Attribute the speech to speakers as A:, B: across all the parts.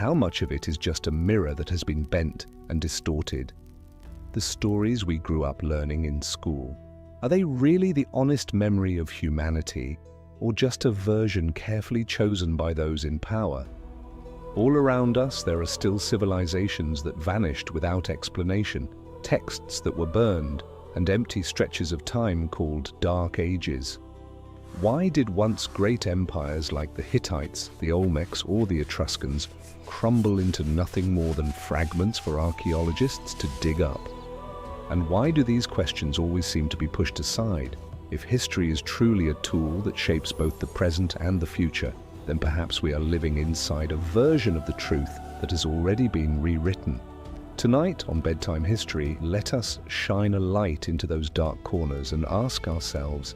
A: How much of it is just a mirror that has been bent and distorted? The stories we grew up learning in school, are they really the honest memory of humanity, or just a version carefully chosen by those in power? All around us there are still civilizations that vanished without explanation, texts that were burned, and empty stretches of time called Dark Ages. Why did once great empires like the Hittites, the Olmecs, or the Etruscans crumble into nothing more than fragments for archaeologists to dig up? And why do these questions always seem to be pushed aside? If history is truly a tool that shapes both the present and the future, then perhaps we are living inside a version of the truth that has already been rewritten. Tonight on Bedtime History, let us shine a light into those dark corners and ask ourselves,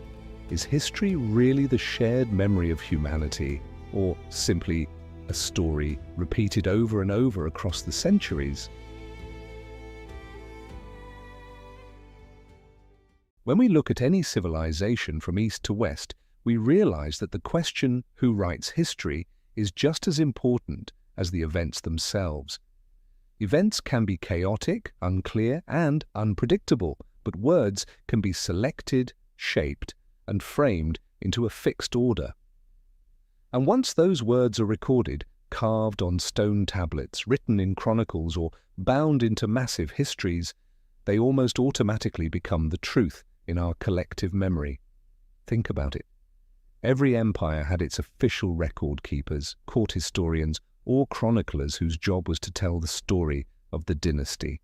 A: is history really the shared memory of humanity, or simply a story repeated over and over across the centuries? When we look at any civilization from east to west, we realize that the question, who writes history, is just as important as the events themselves. Events can be chaotic, unclear, and unpredictable, but words can be selected, shaped, and framed into a fixed order. And once those words are recorded, carved on stone tablets, written in chronicles, or bound into massive histories, they almost automatically become the truth in our collective memory. Think about it. Every empire had its official record keepers, court historians, or chroniclers whose job was to tell the story of the dynasty.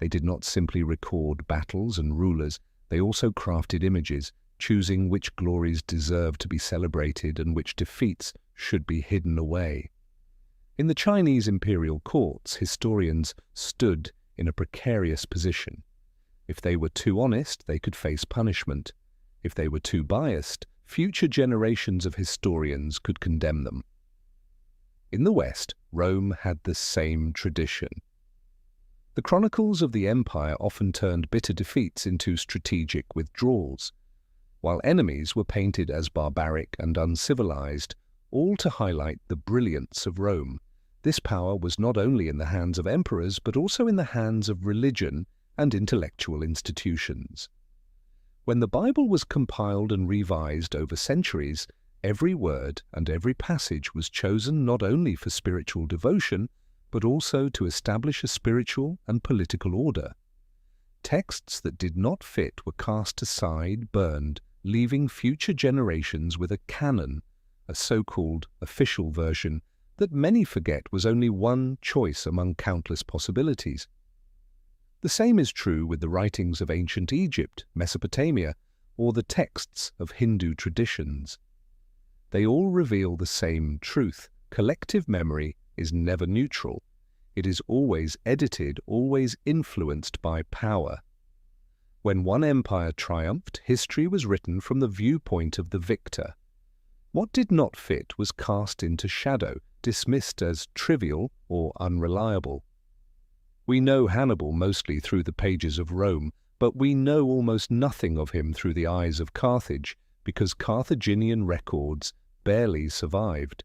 A: They did not simply record battles and rulers, they also crafted images, choosing which glories deserved to be celebrated and which defeats should be hidden away. In the Chinese imperial courts, historians stood in a precarious position. If they were too honest, they could face punishment. If they were too biased, future generations of historians could condemn them. In the West, Rome had the same tradition. The chronicles of the empire often turned bitter defeats into strategic withdrawals, while enemies were painted as barbaric and uncivilized, all to highlight the brilliance of Rome. This power was not only in the hands of emperors, but also in the hands of religion and intellectual institutions. When the Bible was compiled and revised over centuries, every word and every passage was chosen not only for spiritual devotion, but also to establish a spiritual and political order. Texts that did not fit were cast aside, burned, leaving future generations with a canon, a so-called official version that many forget was only one choice among countless possibilities. The same is true with the writings of ancient Egypt, Mesopotamia, or the texts of Hindu traditions. They all reveal the same truth. Collective memory is never neutral. It is always edited, always influenced by power. When one empire triumphed, history was written from the viewpoint of the victor. What did not fit was cast into shadow, dismissed as trivial or unreliable. We know Hannibal mostly through the pages of Rome, but we know almost nothing of him through the eyes of Carthage, because Carthaginian records barely survived.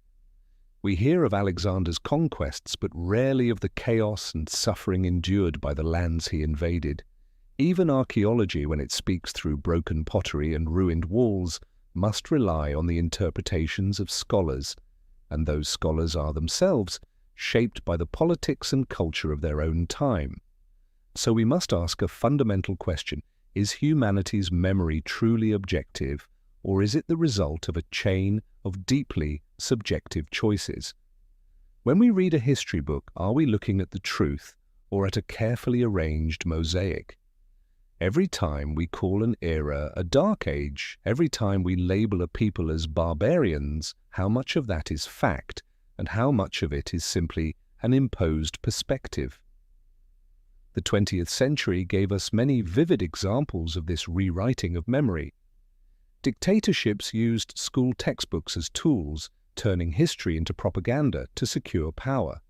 A: We hear of Alexander's conquests, but rarely of the chaos and suffering endured by the lands he invaded. Even archaeology, when it speaks through broken pottery and ruined walls, must rely on the interpretations of scholars, and those scholars are themselves shaped by the politics and culture of their own time. So we must ask a fundamental question: is humanity's memory truly objective, or is it the result of a chain of deeply subjective choices? When we read a history book, are we looking at the truth or at a carefully arranged mosaic? Every time we call an era a dark age, every time we label a people as barbarians, how much of that is fact and how much of it is simply an imposed perspective? The 20th century gave us many vivid examples of this rewriting of memory. Dictatorships used school textbooks as tools, turning history into propaganda to secure power.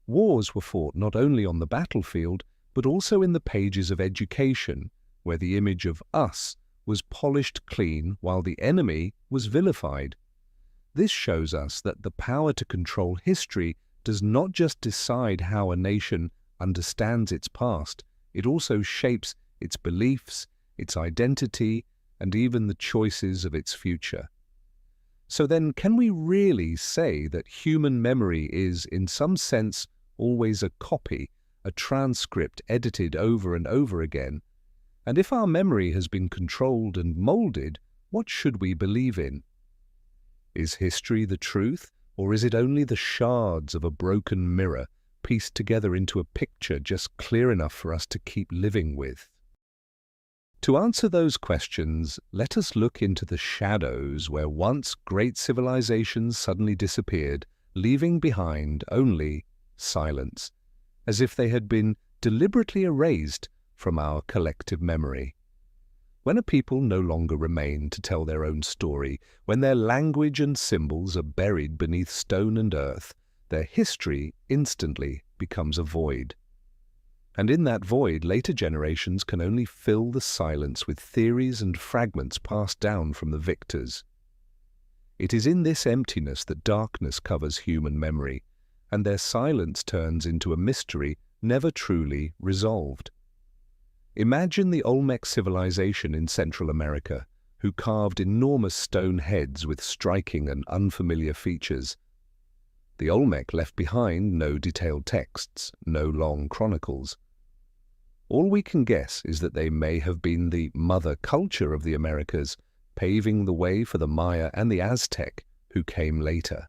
A: Wars were fought not only on the battlefield, but also in the pages of education, where the image of us was polished clean while the enemy was vilified. This shows us that the power to control history does not just decide how a nation understands its past, it also shapes its beliefs, its identity, and even the choices of its future. So then, can we really say that human memory is, in some sense, always a copy, a transcript edited over and over again? And if our memory has been controlled and molded, what should we believe in? Is history the truth, or is it only the shards of a broken mirror pieced together into a picture just clear enough for us to keep living with? To answer those questions, let us look into the shadows where once great civilizations suddenly disappeared, leaving behind only silence, as if they had been deliberately erased from our collective memory. When a people no longer remain to tell their own story, when their language and symbols are buried beneath stone and earth, their history instantly becomes a void. And in that void, later generations can only fill the silence with theories and fragments passed down from the victors. It is in this emptiness that darkness covers human memory, and their silence turns into a mystery never truly resolved. Imagine the Olmec civilization in Central America, who carved enormous stone heads with striking and unfamiliar features. The Olmec left behind no detailed texts, no long chronicles. All we can guess is that they may have been the mother culture of the Americas, paving the way for the Maya and the Aztec, who came later.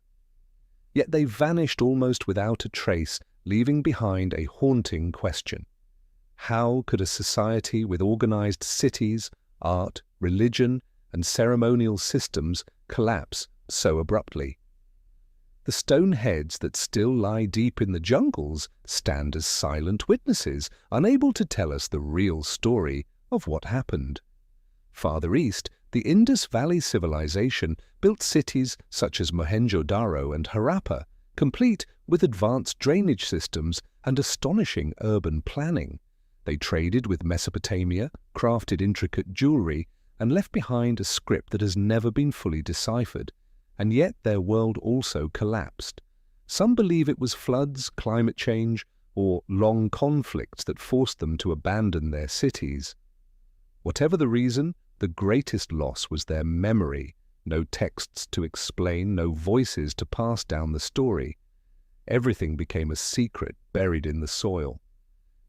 A: Yet they vanished almost without a trace, leaving behind a haunting question. How could a society with organized cities, art, religion, and ceremonial systems collapse so abruptly? The stone heads that still lie deep in the jungles stand as silent witnesses, unable to tell us the real story of what happened. Farther east, the Indus Valley civilization built cities such as Mohenjo-Daro and Harappa, complete with advanced drainage systems and astonishing urban planning. They traded with Mesopotamia, crafted intricate jewelry, and left behind a script that has never been fully deciphered. And yet their world also collapsed. Some believe it was floods, climate change, or long conflicts that forced them to abandon their cities. Whatever the reason, the greatest loss was their memory. No texts to explain, no voices to pass down the story. Everything became a secret buried in the soil.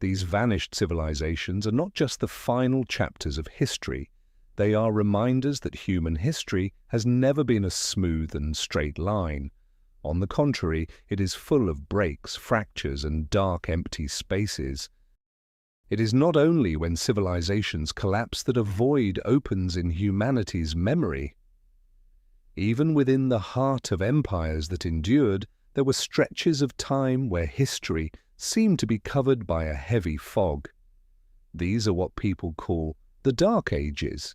A: These vanished civilizations are not just the final chapters of history. They are reminders that human history has never been a smooth and straight line. On the contrary, it is full of breaks, fractures, and dark, empty spaces. It is not only when civilizations collapse that a void opens in humanity's memory. Even within the heart of empires that endured, there were stretches of time where history seemed to be covered by a heavy fog. These are what people call the Dark Ages,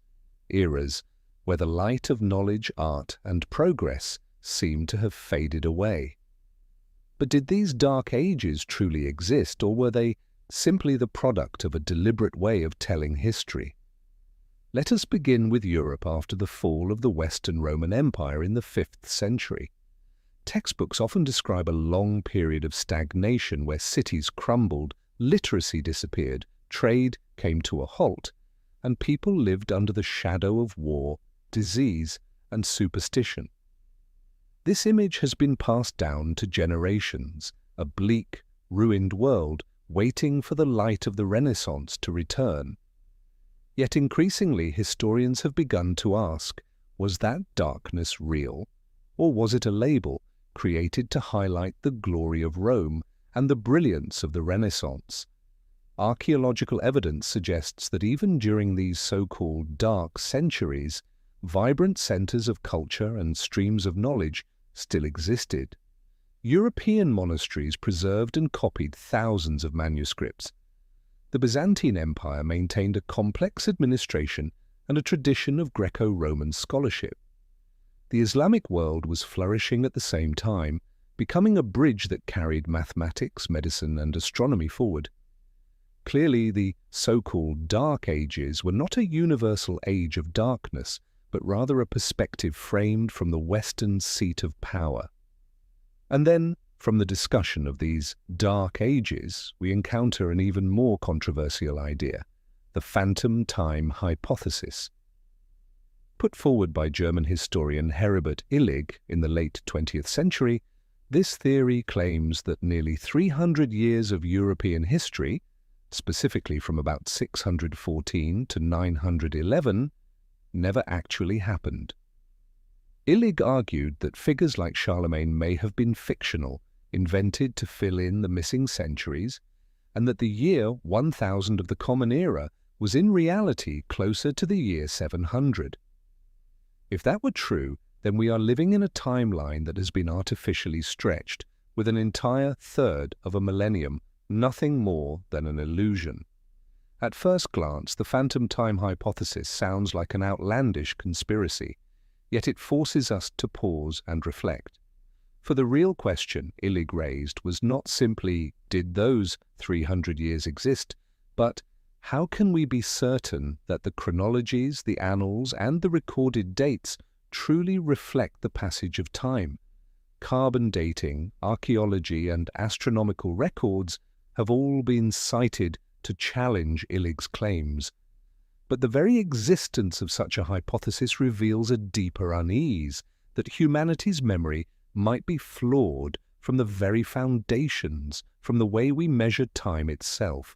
A: eras where the light of knowledge, art, and progress seemed to have faded away. But did these Dark Ages truly exist, or were they simply the product of a deliberate way of telling history? Let us begin with Europe after the fall of the Western Roman Empire in the 5th century. Textbooks often describe a long period of stagnation where cities crumbled, literacy disappeared, trade came to a halt, and people lived under the shadow of war, disease, and superstition. This image has been passed down to generations, a bleak, ruined world waiting for the light of the Renaissance to return. Yet increasingly historians have begun to ask, was that darkness real, or was it a label created to highlight the glory of Rome and the brilliance of the Renaissance? Archaeological evidence suggests that even during these so-called dark centuries, vibrant centers of culture and streams of knowledge still existed. European monasteries preserved and copied thousands of manuscripts. The Byzantine Empire maintained a complex administration and a tradition of Greco-Roman scholarship. The Islamic world was flourishing at the same time, becoming a bridge that carried mathematics, medicine, and astronomy forward. Clearly, the so-called Dark Ages were not a universal age of darkness, but rather a perspective framed from the Western seat of power. And then, From the discussion of these dark ages, we encounter an even more controversial idea, the phantom time hypothesis. Put forward by German historian Heribert Illig in the late 20th century, this theory claims that nearly 300 years of European history, specifically from about 614 to 911, never actually happened. Illig argued that figures like Charlemagne may have been fictional, invented to fill in the missing centuries, and that the year 1000 of the Common Era was in reality closer to the year 700. If that were true, then we are living in a timeline that has been artificially stretched, with an entire third of a millennium, nothing more than an illusion. At first glance, the phantom time hypothesis sounds like an outlandish conspiracy, yet it forces us to pause and reflect. For the real question Illig raised was not simply, did those 300 years exist, but how can we be certain that the chronologies, the annals, and the recorded dates truly reflect the passage of time? Carbon dating, archaeology, and astronomical records have all been cited to challenge Illig's claims. But the very existence of such a hypothesis reveals a deeper unease, that humanity's memory might be flawed from the very foundations, from the way we measure time itself.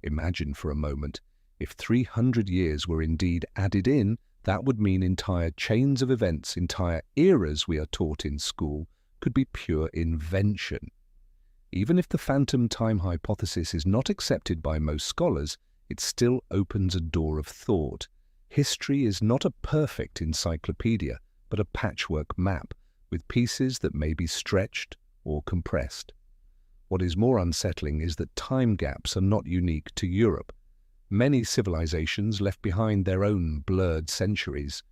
A: Imagine for a moment, if 300 years were indeed added in, that would mean entire chains of events, entire eras we are taught in school, could be pure invention. Even if the phantom time hypothesis is not accepted by most scholars, it still opens a door of thought. History is not a perfect encyclopedia, but a patchwork map, with pieces that may be stretched or compressed. What is more unsettling is that time gaps are not unique to Europe. Many civilizations left behind their own blurred centuries.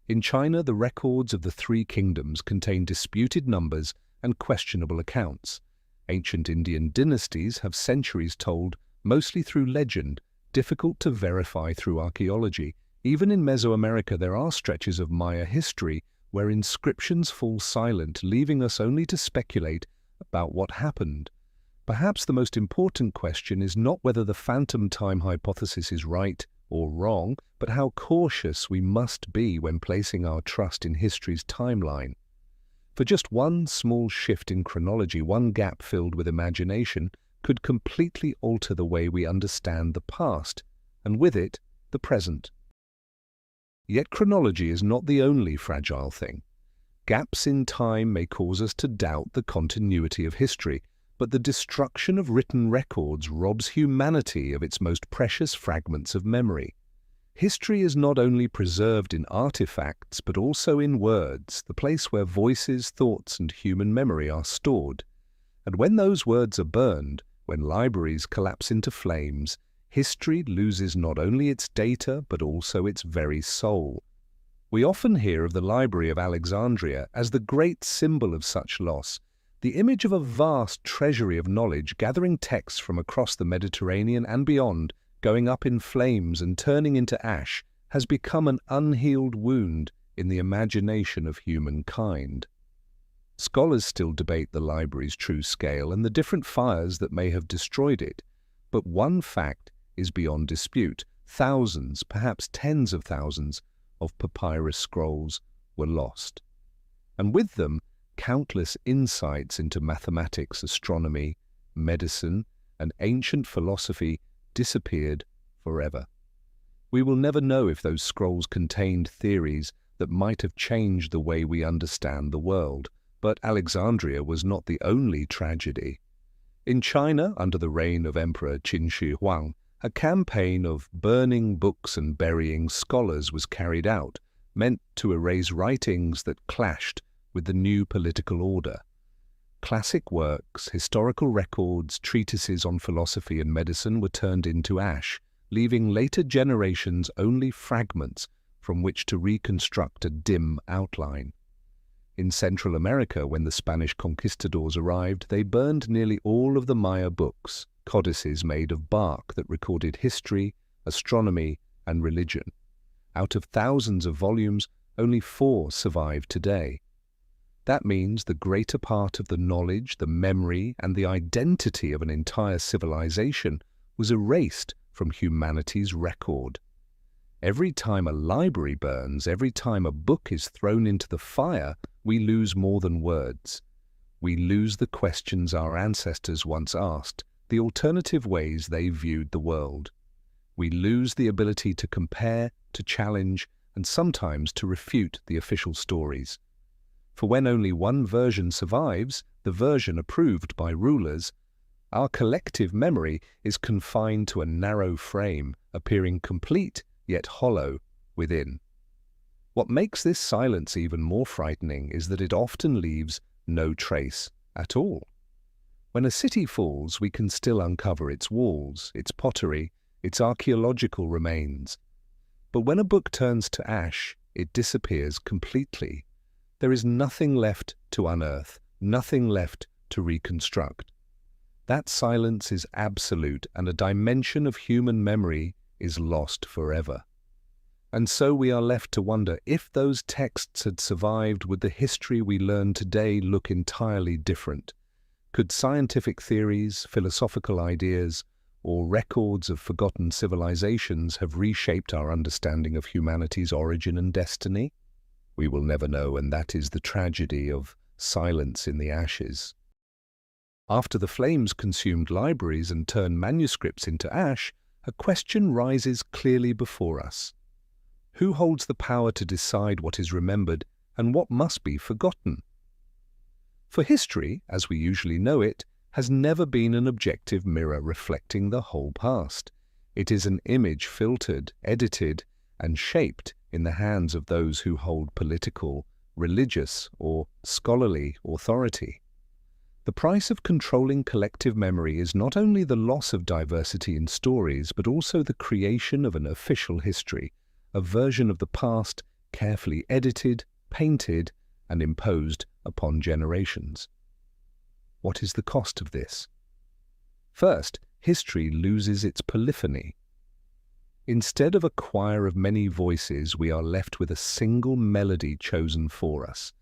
A: In China, the records of the Three Kingdoms contain disputed numbers and questionable accounts. Ancient Indian dynasties have centuries told, mostly through legend, difficult to verify through archaeology. Even in Mesoamerica, there are stretches of Maya history where inscriptions fall silent, leaving us only to speculate about what happened. Perhaps the most important question is not whether the phantom time hypothesis is right or wrong, but how cautious we must be when placing our trust in history's timeline. For just one small shift in chronology, one gap filled with imagination, could completely alter the way we understand the past, and with it, the present. Yet chronology is not the only fragile thing. Gaps in time may cause us to doubt the continuity of history, but the destruction of written records robs humanity of its most precious fragments of memory. History is not only preserved in artifacts, but also in words, the place where voices, thoughts, and human memory are stored. And when those words are burned, when libraries collapse into flames, history loses not only its data, but also its very soul. We often hear of the Library of Alexandria as the great symbol of such loss, the image of a vast treasury of knowledge gathering texts from across the Mediterranean and beyond, going up in flames and turning into ash, has become an unhealed wound in the imagination of humankind. Scholars still debate the library's true scale and the different fires that may have destroyed it, but one fact is beyond dispute: thousands, perhaps tens of thousands, of papyrus scrolls were lost. And with them, countless insights into mathematics, astronomy, medicine, and ancient philosophy disappeared forever. We will never know if those scrolls contained theories that might have changed the way we understand the world. But Alexandria was not the only tragedy. In China, under the reign of Emperor Qin Shi Huang, a campaign of burning books and burying scholars was carried out, meant to erase writings that clashed with the new political order. Classic works, historical records, treatises on philosophy and medicine were turned into ash, leaving later generations only fragments from which to reconstruct a dim outline. In Central America, when the Spanish conquistadors arrived, they burned nearly all of the Maya books, codices made of bark that recorded history, astronomy, and religion. Out of thousands of volumes, only 4 survive today. That means the greater part of the knowledge, the memory, and the identity of an entire civilization was erased from humanity's record. Every time a library burns, every time a book is thrown into the fire, we lose more than words. We lose the questions our ancestors once asked, the alternative ways they viewed the world. We lose the ability to compare, to challenge, and sometimes to refute the official stories. For when only one version survives, the version approved by rulers, our collective memory is confined to a narrow frame, appearing complete yet hollow within. What makes this silence even more frightening is that it often leaves no trace at all. When a city falls, we can still uncover its walls, its pottery, its archaeological remains. But when a book turns to ash, it disappears completely. There is nothing left to unearth, nothing left to reconstruct. That silence is absolute, and a dimension of human memory is lost forever. And so we are left to wonder, if those texts had survived, would the history we learn today look entirely different? Could scientific theories, philosophical ideas, or records of forgotten civilizations have reshaped our understanding of humanity's origin and destiny? We will never know, and that is the tragedy of silence in the ashes. After the flames consumed libraries and turned manuscripts into ash, a question rises clearly before us. Who holds the power to decide what is remembered and what must be forgotten? For history, as we usually know it, has never been an objective mirror reflecting the whole past. It is an image filtered, edited, and shaped in the hands of those who hold political, religious, or scholarly authority. The price of controlling collective memory is not only the loss of diversity in stories, but also the creation of an official history, a version of the past carefully edited, painted, and imposed upon generations. What is the cost of this? First, history loses its polyphony. Instead of a choir of many voices, we are left with a single melody chosen for us.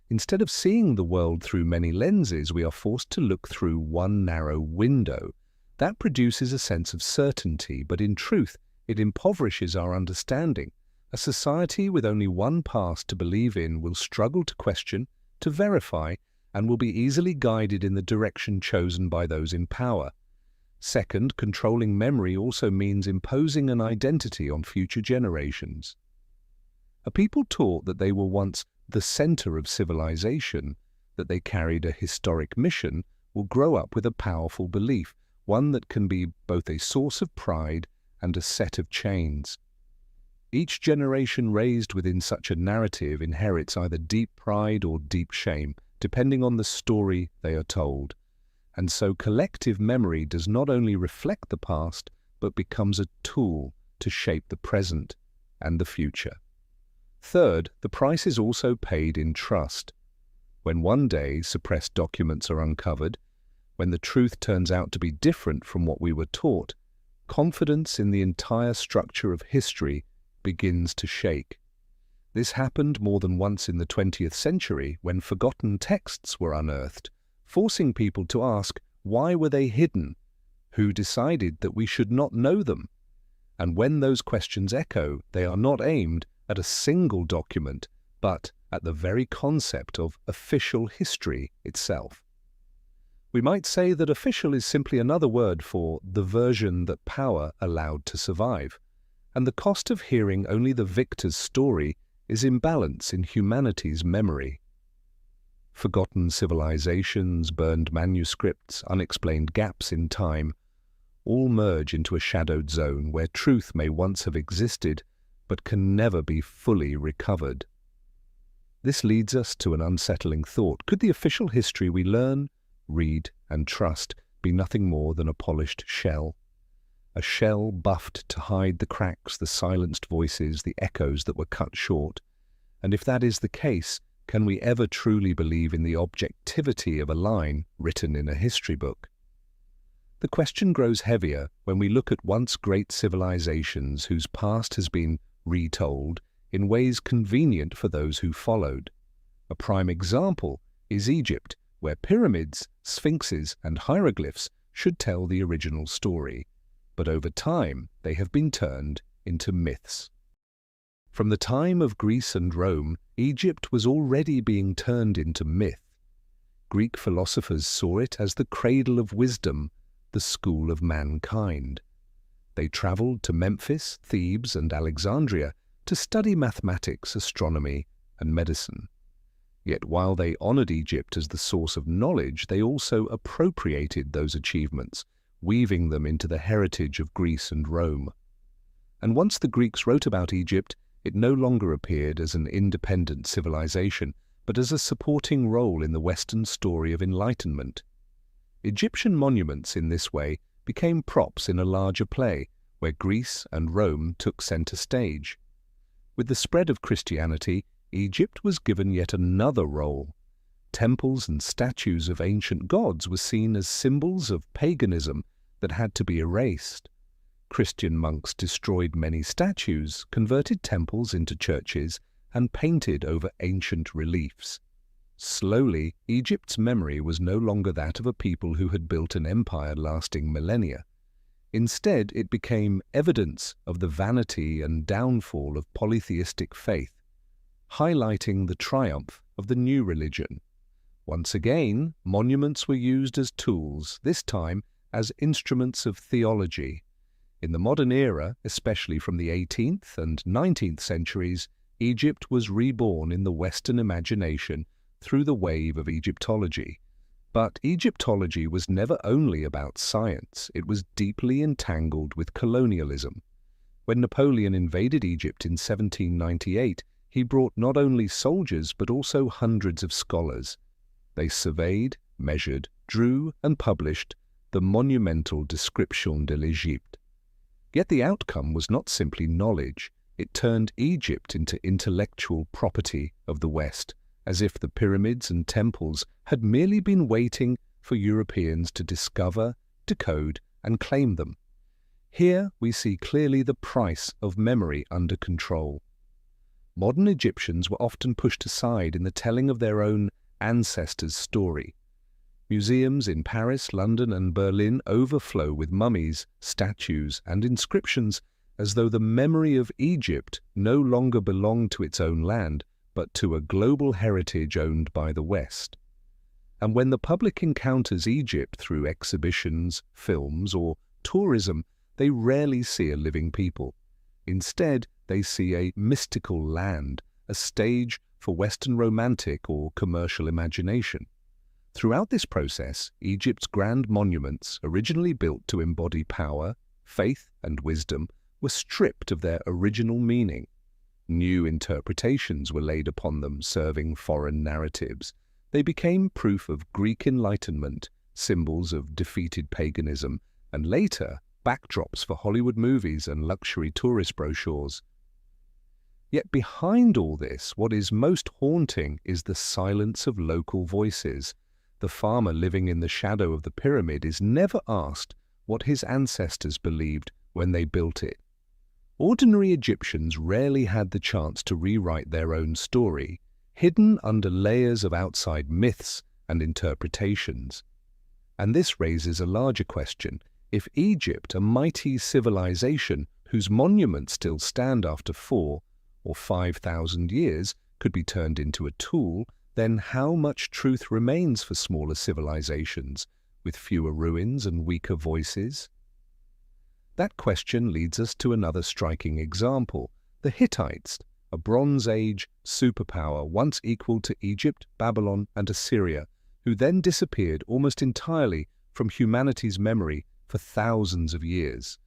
A: Instead of seeing the world through many lenses, we are forced to look through one narrow window. That produces a sense of certainty, but in truth, it impoverishes our understanding. A society with only one past to believe in will struggle to question, to verify, and will be easily guided in the direction chosen by those in power. Second, controlling memory also means imposing an identity on future generations. A people taught that they were once the center of civilization, that they carried a historic mission, will grow up with a powerful belief, one that can be both a source of pride and a set of chains. Each generation raised within such a narrative inherits either deep pride or deep shame, depending on the story they are told. And so collective memory does not only reflect the past, but becomes a tool to shape the present and the future. Third, the price is also paid in trust. When one day suppressed documents are uncovered, when the truth turns out to be different from what we were taught, confidence in the entire structure of history begins to shake. This happened more than once in the 20th century when forgotten texts were unearthed, forcing people to ask, why were they hidden? Who decided that we should not know them? And when those questions echo, they are not aimed at a single document, but at the very concept of official history itself. We might say that official is simply another word for the version that power allowed to survive, and the cost of hearing only the victor's story is imbalance in humanity's memory. Forgotten civilizations, burned manuscripts, unexplained gaps in time, all merge into a shadowed zone where truth may once have existed, but can never be fully recovered. This leads us to an unsettling thought. Could the official history we learn, read, and trust be nothing more than a polished shell? A shell buffed to hide the cracks, the silenced voices, the echoes that were cut short. And if that is the case, can we ever truly believe in the objectivity of a line written in a history book? The question grows heavier when we look at once great civilizations whose past has been retold in ways convenient for those who followed. A prime example is Egypt, where pyramids, sphinxes, and hieroglyphs should tell the original story, but over time they have been turned into myths. From the time of Greece and Rome, Egypt was already being turned into myth. Greek philosophers saw it as the cradle of wisdom, the school of mankind. They traveled to Memphis, Thebes, and Alexandria to study mathematics, astronomy, and medicine. Yet while they honored Egypt as the source of knowledge, they also appropriated those achievements, weaving them into the heritage of Greece and Rome. And once the Greeks wrote about Egypt, it no longer appeared as an independent civilization, but as a supporting role in the Western story of enlightenment. Egyptian monuments, in this way, became props in a larger play, where Greece and Rome took center stage. With the spread of Christianity, Egypt was given yet another role. Temples and statues of ancient gods were seen as symbols of paganism that had to be erased. Christian monks destroyed many statues, converted temples into churches, and painted over ancient reliefs. Slowly, Egypt's memory was no longer that of a people who had built an empire lasting millennia. Instead, it became evidence of the vanity and downfall of polytheistic faith, highlighting the triumph of the new religion. Once again, monuments were used as tools, this time as instruments of theology. In the modern era, especially from the 18th and 19th centuries, Egypt was reborn in the Western imagination through the wave of Egyptology. But Egyptology was never only about science, it was deeply entangled with colonialism. When Napoleon invaded Egypt in 1798, he brought not only soldiers but also hundreds of scholars. They surveyed, measured, drew, and published the monumental Description de l'Égypte. Yet the outcome was not simply knowledge. It turned Egypt into intellectual property of the West, as if the pyramids and temples had merely been waiting for Europeans to discover, decode, and claim them. Here we see clearly the price of memory under control. Modern Egyptians were often pushed aside in the telling of their own ancestors' story. Museums in Paris, London, and Berlin overflow with mummies, statues, and inscriptions as though the memory of Egypt no longer belonged to its own land, but to a global heritage owned by the West. And when the public encounters Egypt through exhibitions, films, or tourism, they rarely see a living people. Instead, they see a mystical land, a stage for Western romantic or commercial imagination. Throughout this process, Egypt's grand monuments, originally built to embody power, faith, and wisdom, were stripped of their original meaning. New interpretations were laid upon them, serving foreign narratives. They became proof of Greek Enlightenment, symbols of defeated paganism, and later, backdrops for Hollywood movies and luxury tourist brochures. Yet behind all this, what is most haunting is the silence of local voices. The farmer living in the shadow of the pyramid is never asked what his ancestors believed when they built it. Ordinary Egyptians rarely had the chance to rewrite their own story, hidden under layers of outside myths and interpretations. And this raises a larger question. If Egypt, a mighty civilization whose monuments still stand after 4,000 or 5,000 years, could be turned into a tool, then how much truth remains for smaller civilizations, with fewer ruins and weaker voices? That question leads us to another striking example, the Hittites, a Bronze Age superpower once equal to Egypt, Babylon, and Assyria, who then disappeared almost entirely from humanity's memory for thousands of years.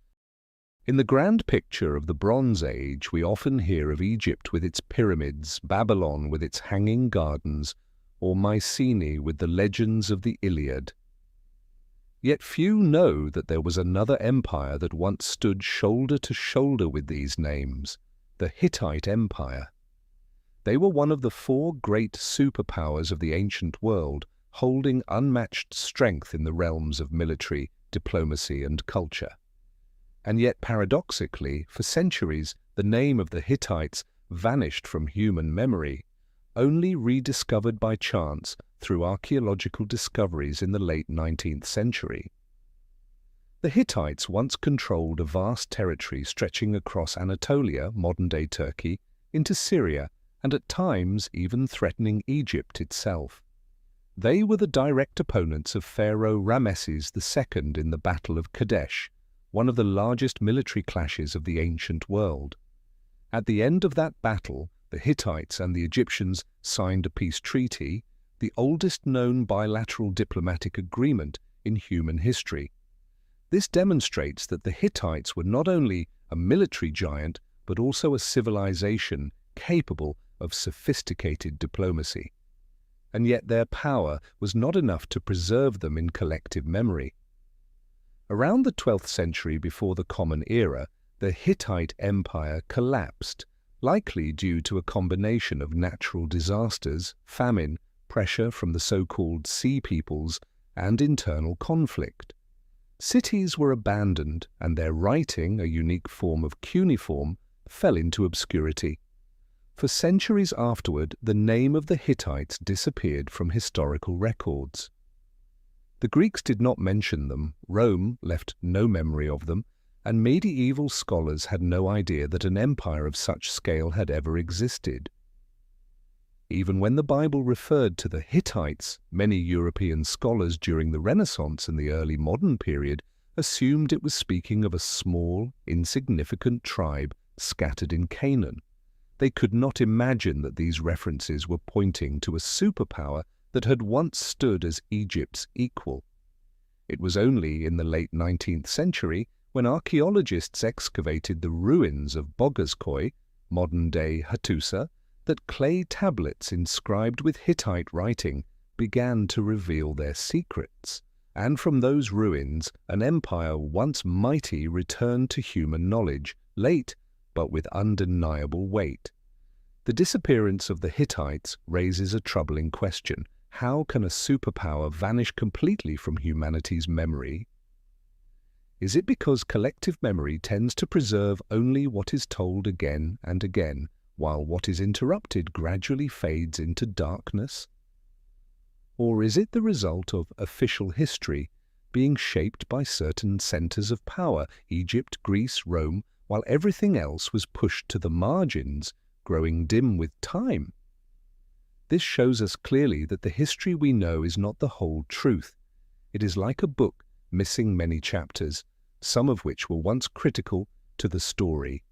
A: In the grand picture of the Bronze Age, we often hear of Egypt with its pyramids, Babylon with its hanging gardens, or Mycenae with the legends of the Iliad. Yet few know that there was another empire that once stood shoulder to shoulder with these names, the Hittite Empire. They were one of the 4 great superpowers of the ancient world, holding unmatched strength in the realms of military, diplomacy, and culture. And yet, paradoxically, for centuries, the name of the Hittites vanished from human memory. only rediscovered by chance through archaeological discoveries in the late 19th century. The Hittites once controlled a vast territory stretching across Anatolia, modern-day Turkey, into Syria, and at times even threatening Egypt itself. They were the direct opponents of Pharaoh Ramesses II in the Battle of Kadesh, one of the largest military clashes of the ancient world. At the end of that battle, the Hittites and the Egyptians signed a peace treaty, the oldest known bilateral diplomatic agreement in human history. This demonstrates that the Hittites were not only a military giant, but also a civilization capable of sophisticated diplomacy. And yet their power was not enough to preserve them in collective memory. Around the 12th century before the Common Era, the Hittite Empire collapsed, likely due to a combination of natural disasters, famine, pressure from the so-called Sea Peoples, and internal conflict. Cities were abandoned, and their writing, a unique form of cuneiform, fell into obscurity. For centuries afterward, the name of the Hittites disappeared from historical records. The Greeks did not mention them, Rome left no memory of them, and medieval scholars had no idea that an empire of such scale had ever existed. Even when the Bible referred to the Hittites, many European scholars during the Renaissance and the early modern period assumed it was speaking of a small, insignificant tribe scattered in Canaan. They could not imagine that these references were pointing to a superpower that had once stood as Egypt's equal. It was only in the late 19th century when archaeologists excavated the ruins of Boghazköy, modern-day Hattusa, that clay tablets inscribed with Hittite writing began to reveal their secrets, and from those ruins an empire once mighty returned to human knowledge, late but with undeniable weight. The disappearance of the Hittites raises a troubling question. How can a superpower vanish completely from humanity's memory? Is it because collective memory tends to preserve only what is told again and again, while what is interrupted gradually fades into darkness? Or is it the result of official history being shaped by certain centers of power, Egypt, Greece, Rome, while everything else was pushed to the margins, growing dim with time? This shows us clearly that the history we know is not the whole truth. It is like a book missing many chapters, some of which were once critical to the story.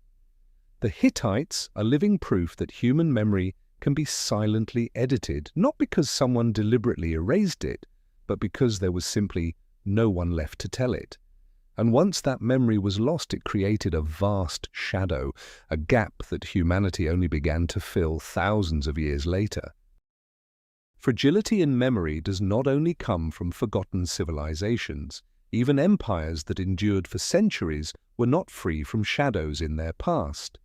A: The Hittites are living proof that human memory can be silently edited, not because someone deliberately erased it, but because there was simply no one left to tell it. And once that memory was lost, it created a vast shadow, a gap that humanity only began to fill thousands of years later. Fragility in memory does not only come from forgotten civilizations. Even empires that endured for centuries were not free from shadows in their past.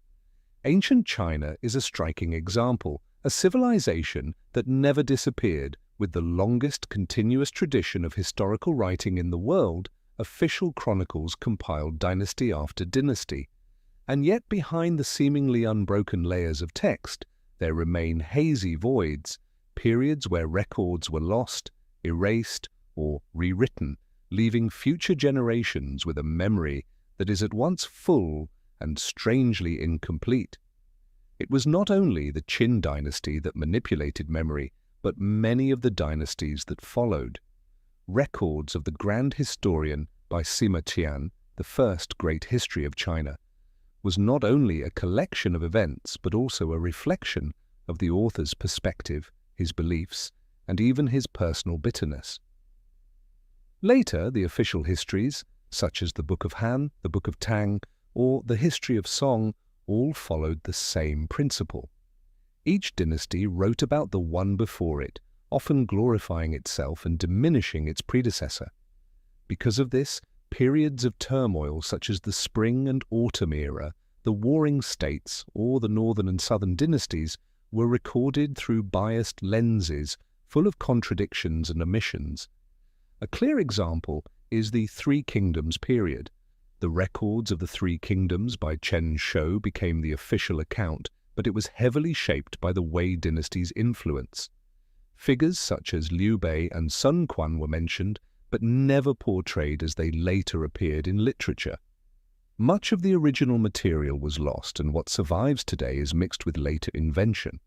A: Ancient China is a striking example, a civilization that never disappeared, with the longest continuous tradition of historical writing in the world. Official chronicles compiled dynasty after dynasty. And yet behind the seemingly unbroken layers of text, there remain hazy voids, periods where records were lost, erased, or rewritten, leaving future generations with a memory that is at once full and strangely incomplete. It was not only the Qin dynasty that manipulated memory, but many of the dynasties that followed. Records of the Grand Historian by Sima Qian, the first great history of China, was not only a collection of events, but also a reflection of the author's perspective, his beliefs, and even his personal bitterness. Later, the official histories, such as the Book of Han, the Book of Tang, or the History of Song, all followed the same principle. Each dynasty wrote about the one before it, often glorifying itself and diminishing its predecessor. Because of this, periods of turmoil such as the Spring and Autumn era, the Warring States, or the Northern and Southern dynasties were recorded through biased lenses full of contradictions and omissions. A clear example is the Three Kingdoms period. The records of the Three Kingdoms by Chen Shou became the official account, but it was heavily shaped by the Wei dynasty's influence. Figures such as Liu Bei and Sun Quan were mentioned, but never portrayed as they later appeared in literature. Much of the original material was lost, and what survives today is mixed with later invention.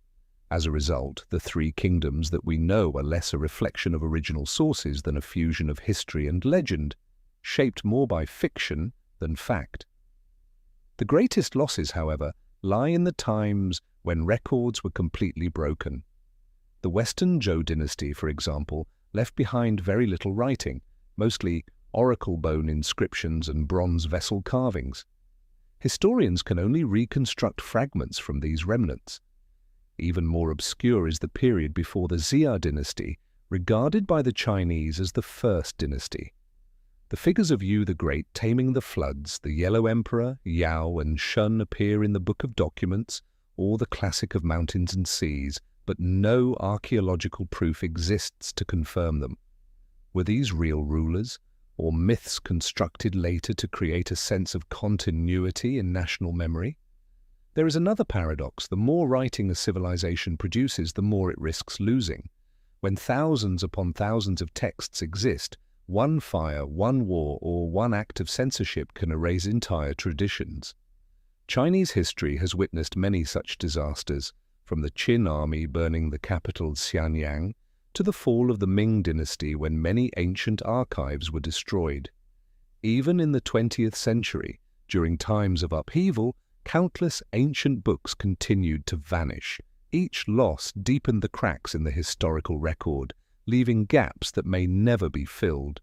A: As a result, the three kingdoms that we know are less a reflection of original sources than a fusion of history and legend, shaped more by fiction than fact. The greatest losses, however, lie in the times when records were completely broken. The Western Zhou dynasty, for example, left behind very little writing, mostly oracle bone inscriptions and bronze vessel carvings. Historians can only reconstruct fragments from these remnants. Even more obscure is the period before the Xia dynasty, regarded by the Chinese as the first dynasty. The figures of Yu the Great taming the floods, the Yellow Emperor, Yao and Shun appear in the Book of Documents or the Classic of Mountains and Seas, but no archaeological proof exists to confirm them. Were these real rulers, or myths constructed later to create a sense of continuity in national memory? There is another paradox. The more writing a civilization produces, the more it risks losing. When thousands upon thousands of texts exist, one fire, one war, or one act of censorship can erase entire traditions. Chinese history has witnessed many such disasters, from the Qin army burning the capital Xianyang to the fall of the Ming dynasty when many ancient archives were destroyed. Even in the 20th century, during times of upheaval, countless ancient books continued to vanish. Each loss deepened the cracks in the historical record, leaving gaps that may never be filled.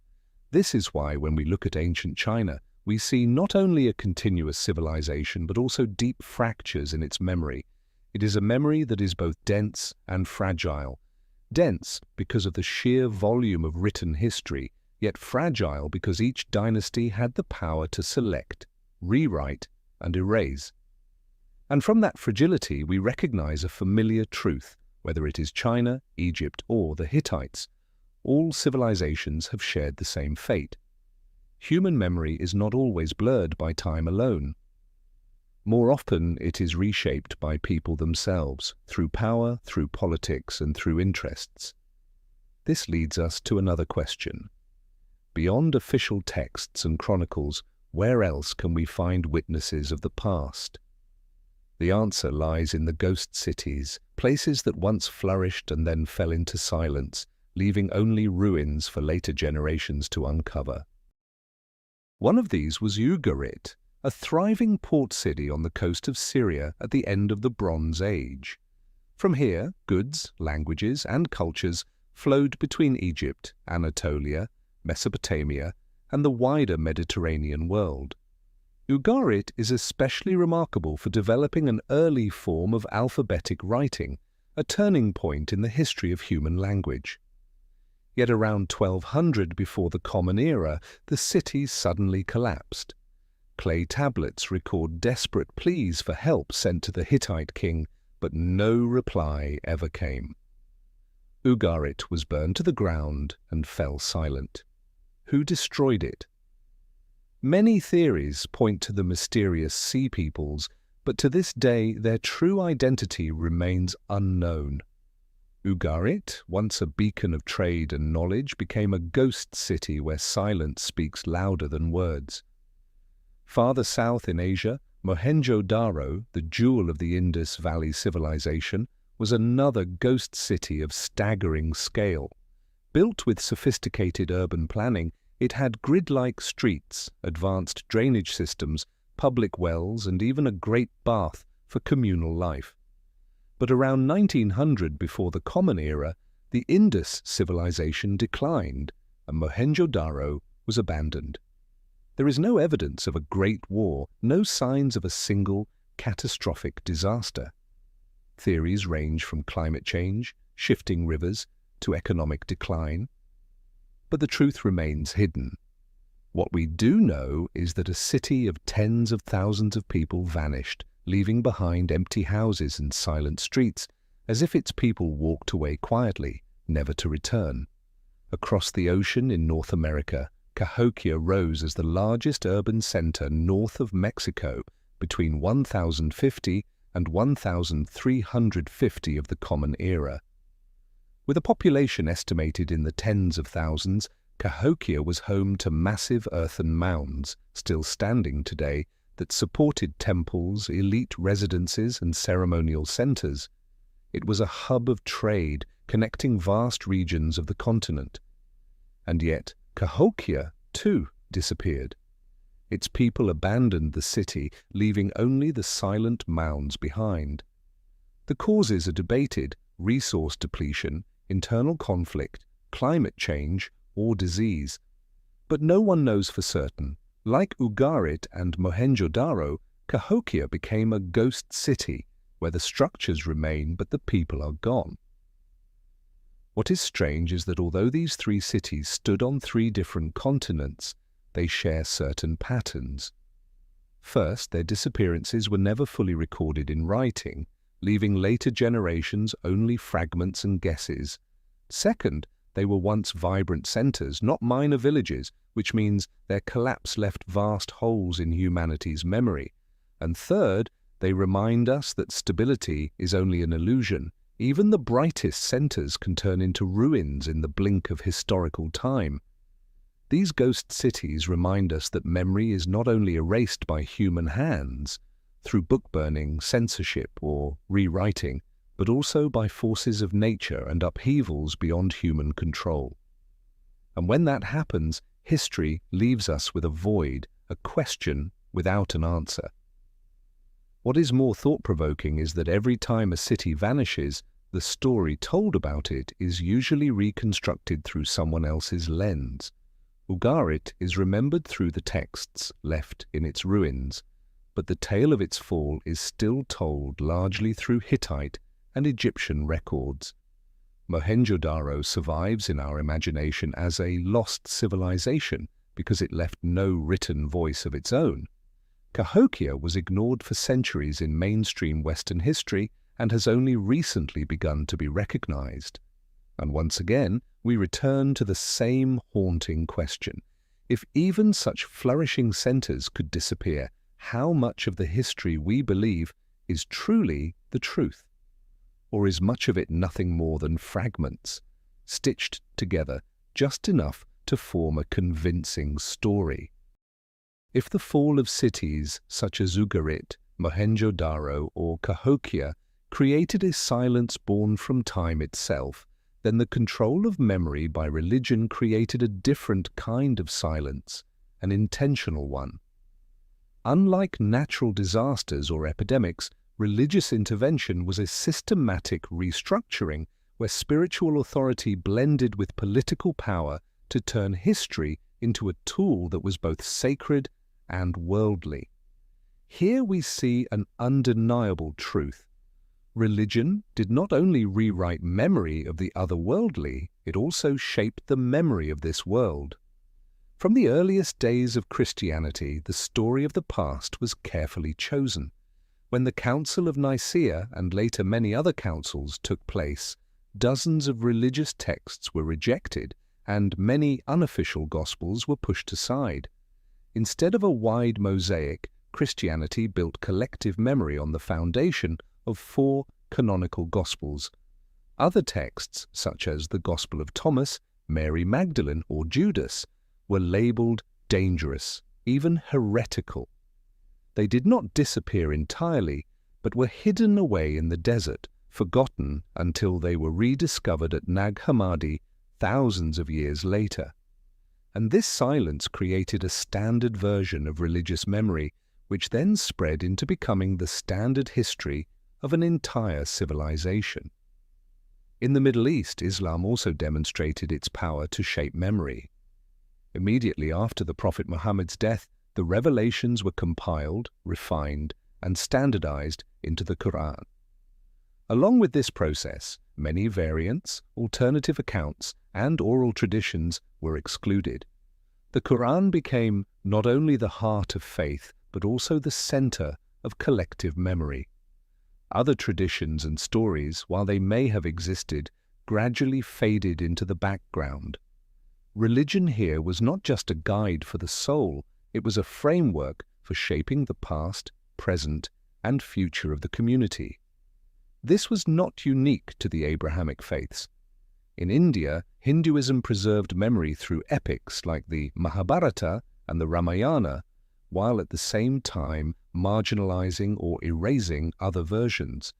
A: This is why, when we look at ancient China, we see not only a continuous civilization but also deep fractures in its memory. It is a memory that is both dense and fragile. Dense because of the sheer volume of written history, yet fragile because each dynasty had the power to select, rewrite, and erase. And from that fragility we recognize a familiar truth, whether it is China, Egypt, or the Hittites. All civilizations have shared the same fate. Human memory is not always blurred by time alone. More often, it is reshaped by people themselves, through power, through politics, and through interests. This leads us to another question. Beyond official texts and chronicles, where else can we find witnesses of the past? The answer lies in the ghost cities, places that once flourished and then fell into silence, leaving only ruins for later generations to uncover. One of these was Ugarit, a thriving port city on the coast of Syria at the end of the Bronze Age. From here, goods, languages, and cultures flowed between Egypt, Anatolia, Mesopotamia, and the wider Mediterranean world. Ugarit is especially remarkable for developing an early form of alphabetic writing, a turning point in the history of human language. Yet around 1200 before the Common Era, the city suddenly collapsed. Clay tablets record desperate pleas for help sent to the Hittite king, but no reply ever came. Ugarit was burned to the ground and fell silent. Who destroyed it? Many theories point to the mysterious Sea Peoples, but to this day their true identity remains unknown. Ugarit, once a beacon of trade and knowledge, became a ghost city where silence speaks louder than words. Farther south in Asia, Mohenjo-Daro, the jewel of the Indus Valley civilization, was another ghost city of staggering scale. Built with sophisticated urban planning, it had grid-like streets, advanced drainage systems, public wells, and even a great bath for communal life. But around 1900, before the Common Era, the Indus civilization declined, and Mohenjo-Daro was abandoned. There is no evidence of a great war, no signs of a single catastrophic disaster. Theories range from climate change, shifting rivers, to economic decline. But the truth remains hidden. What we do know is that a city of tens of thousands of people vanished, leaving behind empty houses and silent streets, as if its people walked away quietly, never to return. Across the ocean in North America, Cahokia rose as the largest urban center north of Mexico between 1050 and 1,350 of the Common Era. With a population estimated in the tens of thousands, Cahokia was home to massive earthen mounds, still standing today, that supported temples, elite residences, and ceremonial centers. It was a hub of trade, connecting vast regions of the continent. And yet, Cahokia, too, disappeared. Its people abandoned the city, leaving only the silent mounds behind. The causes are debated: resource depletion, internal conflict, climate change, or disease. But no one knows for certain. Like Ugarit and Mohenjo-Daro, Cahokia became a ghost city, where the structures remain but the people are gone. What is strange is that although these three cities stood on three different continents, they share certain patterns. First, their disappearances were never fully recorded in writing, leaving later generations only fragments and guesses. Second, they were once vibrant centers, not minor villages, which means their collapse left vast holes in humanity's memory. And third, they remind us that stability is only an illusion. Even the brightest centers can turn into ruins in the blink of historical time. These ghost cities remind us that memory is not only erased by human hands, through book burning, censorship, or rewriting, but also by forces of nature and upheavals beyond human control. And when that happens, history leaves us with a void, a question without an answer. What is more thought-provoking is that every time a city vanishes, the story told about it is usually reconstructed through someone else's lens. Ugarit is remembered through the texts left in its ruins, but the tale of its fall is still told largely through Hittite and Egyptian records. Mohenjo-Daro survives in our imagination as a lost civilization because it left no written voice of its own. Cahokia was ignored for centuries in mainstream Western history and has only recently begun to be recognized. And once again, we return to the same haunting question. If even such flourishing centers could disappear, how much of the history we believe is truly the truth? Or is much of it nothing more than fragments, stitched together just enough to form a convincing story? If the fall of cities such as Ugarit, Mohenjo-Daro, or Cahokia created a silence born from time itself, then the control of memory by religion created a different kind of silence, an intentional one. Unlike natural disasters or epidemics, religious intervention was a systematic restructuring where spiritual authority blended with political power to turn history into a tool that was both sacred and worldly. Here we see an undeniable truth. Religion did not only rewrite memory of the otherworldly, it also shaped the memory of this world. From the earliest days of Christianity, the story of the past was carefully chosen. When the Council of Nicaea and later many other councils took place, dozens of religious texts were rejected and many unofficial gospels were pushed aside. Instead of a wide mosaic, Christianity built collective memory on the foundation of 4 canonical Gospels. Other texts, such as the Gospel of Thomas, Mary Magdalene, or Judas, were labeled dangerous, even heretical. They did not disappear entirely, but were hidden away in the desert, forgotten until they were rediscovered at Nag Hammadi thousands of years later. And this silence created a standard version of religious memory, which then spread into becoming the standard history of an entire civilization. In the Middle East, Islam also demonstrated its power to shape memory. Immediately after the Prophet Muhammad's death, the revelations were compiled, refined, and standardized into the Quran. Along with this process, many variants, alternative accounts, and oral traditions were excluded. The Quran became not only the heart of faith, but also the center of collective memory. Other traditions and stories, while they may have existed, gradually faded into the background. Religion here was not just a guide for the soul, it was a framework for shaping the past, present, and future of the community. This was not unique to the Abrahamic faiths. In India, Hinduism preserved memory through epics like the Mahabharata and the Ramayana, while at the same time marginalizing or erasing other versions.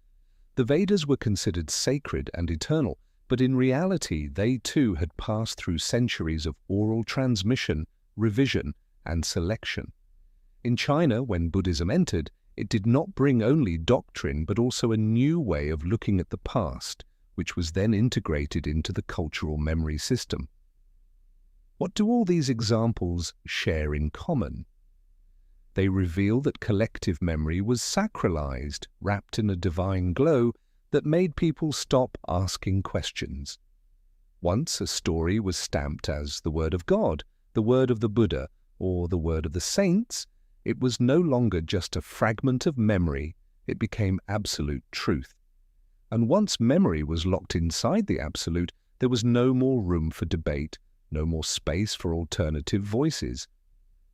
A: The Vedas were considered sacred and eternal, but in reality they too had passed through centuries of oral transmission, revision, and selection. In China, when Buddhism entered, it did not bring only doctrine but also a new way of looking at the past, which was then integrated into the cultural memory system. What do all these examples share in common? They reveal that collective memory was sacralized, wrapped in a divine glow that made people stop asking questions. Once a story was stamped as the word of God, the word of the Buddha, or the word of the saints, it was no longer just a fragment of memory, it became absolute truth. And once memory was locked inside the absolute, there was no more room for debate, no more space for alternative voices.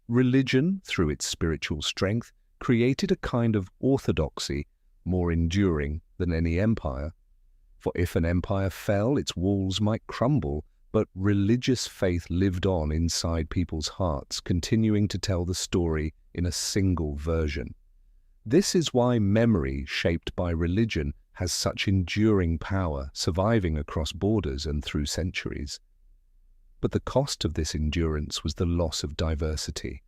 A: Religion, through its spiritual strength, created a kind of orthodoxy more enduring than any empire. For if an empire fell, its walls might crumble, but religious faith lived on inside people's hearts, continuing to tell the story in a single version. This is why memory, shaped by religion, has such enduring power, surviving across borders and through centuries. But the cost of this endurance was the loss of diversity.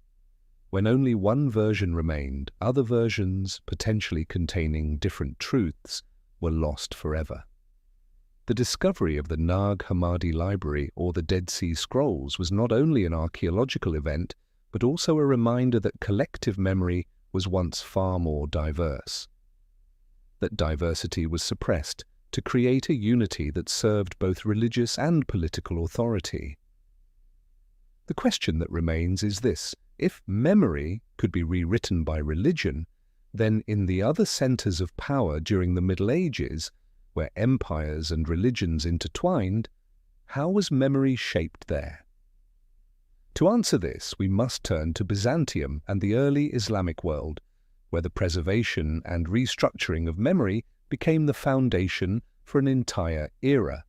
A: When only one version remained, other versions, potentially containing different truths, were lost forever. The discovery of the Nag Hammadi Library or the Dead Sea Scrolls was not only an archaeological event, but also a reminder that collective memory was once far more diverse. That diversity was suppressed to create a unity that served both religious and political authority. The question that remains is this: if memory could be rewritten by religion, then in the other centers of power during the Middle Ages, where empires and religions intertwined, how was memory shaped there? To answer this, we must turn to Byzantium and the early Islamic world, where the preservation and restructuring of memory became the foundation for an entire era.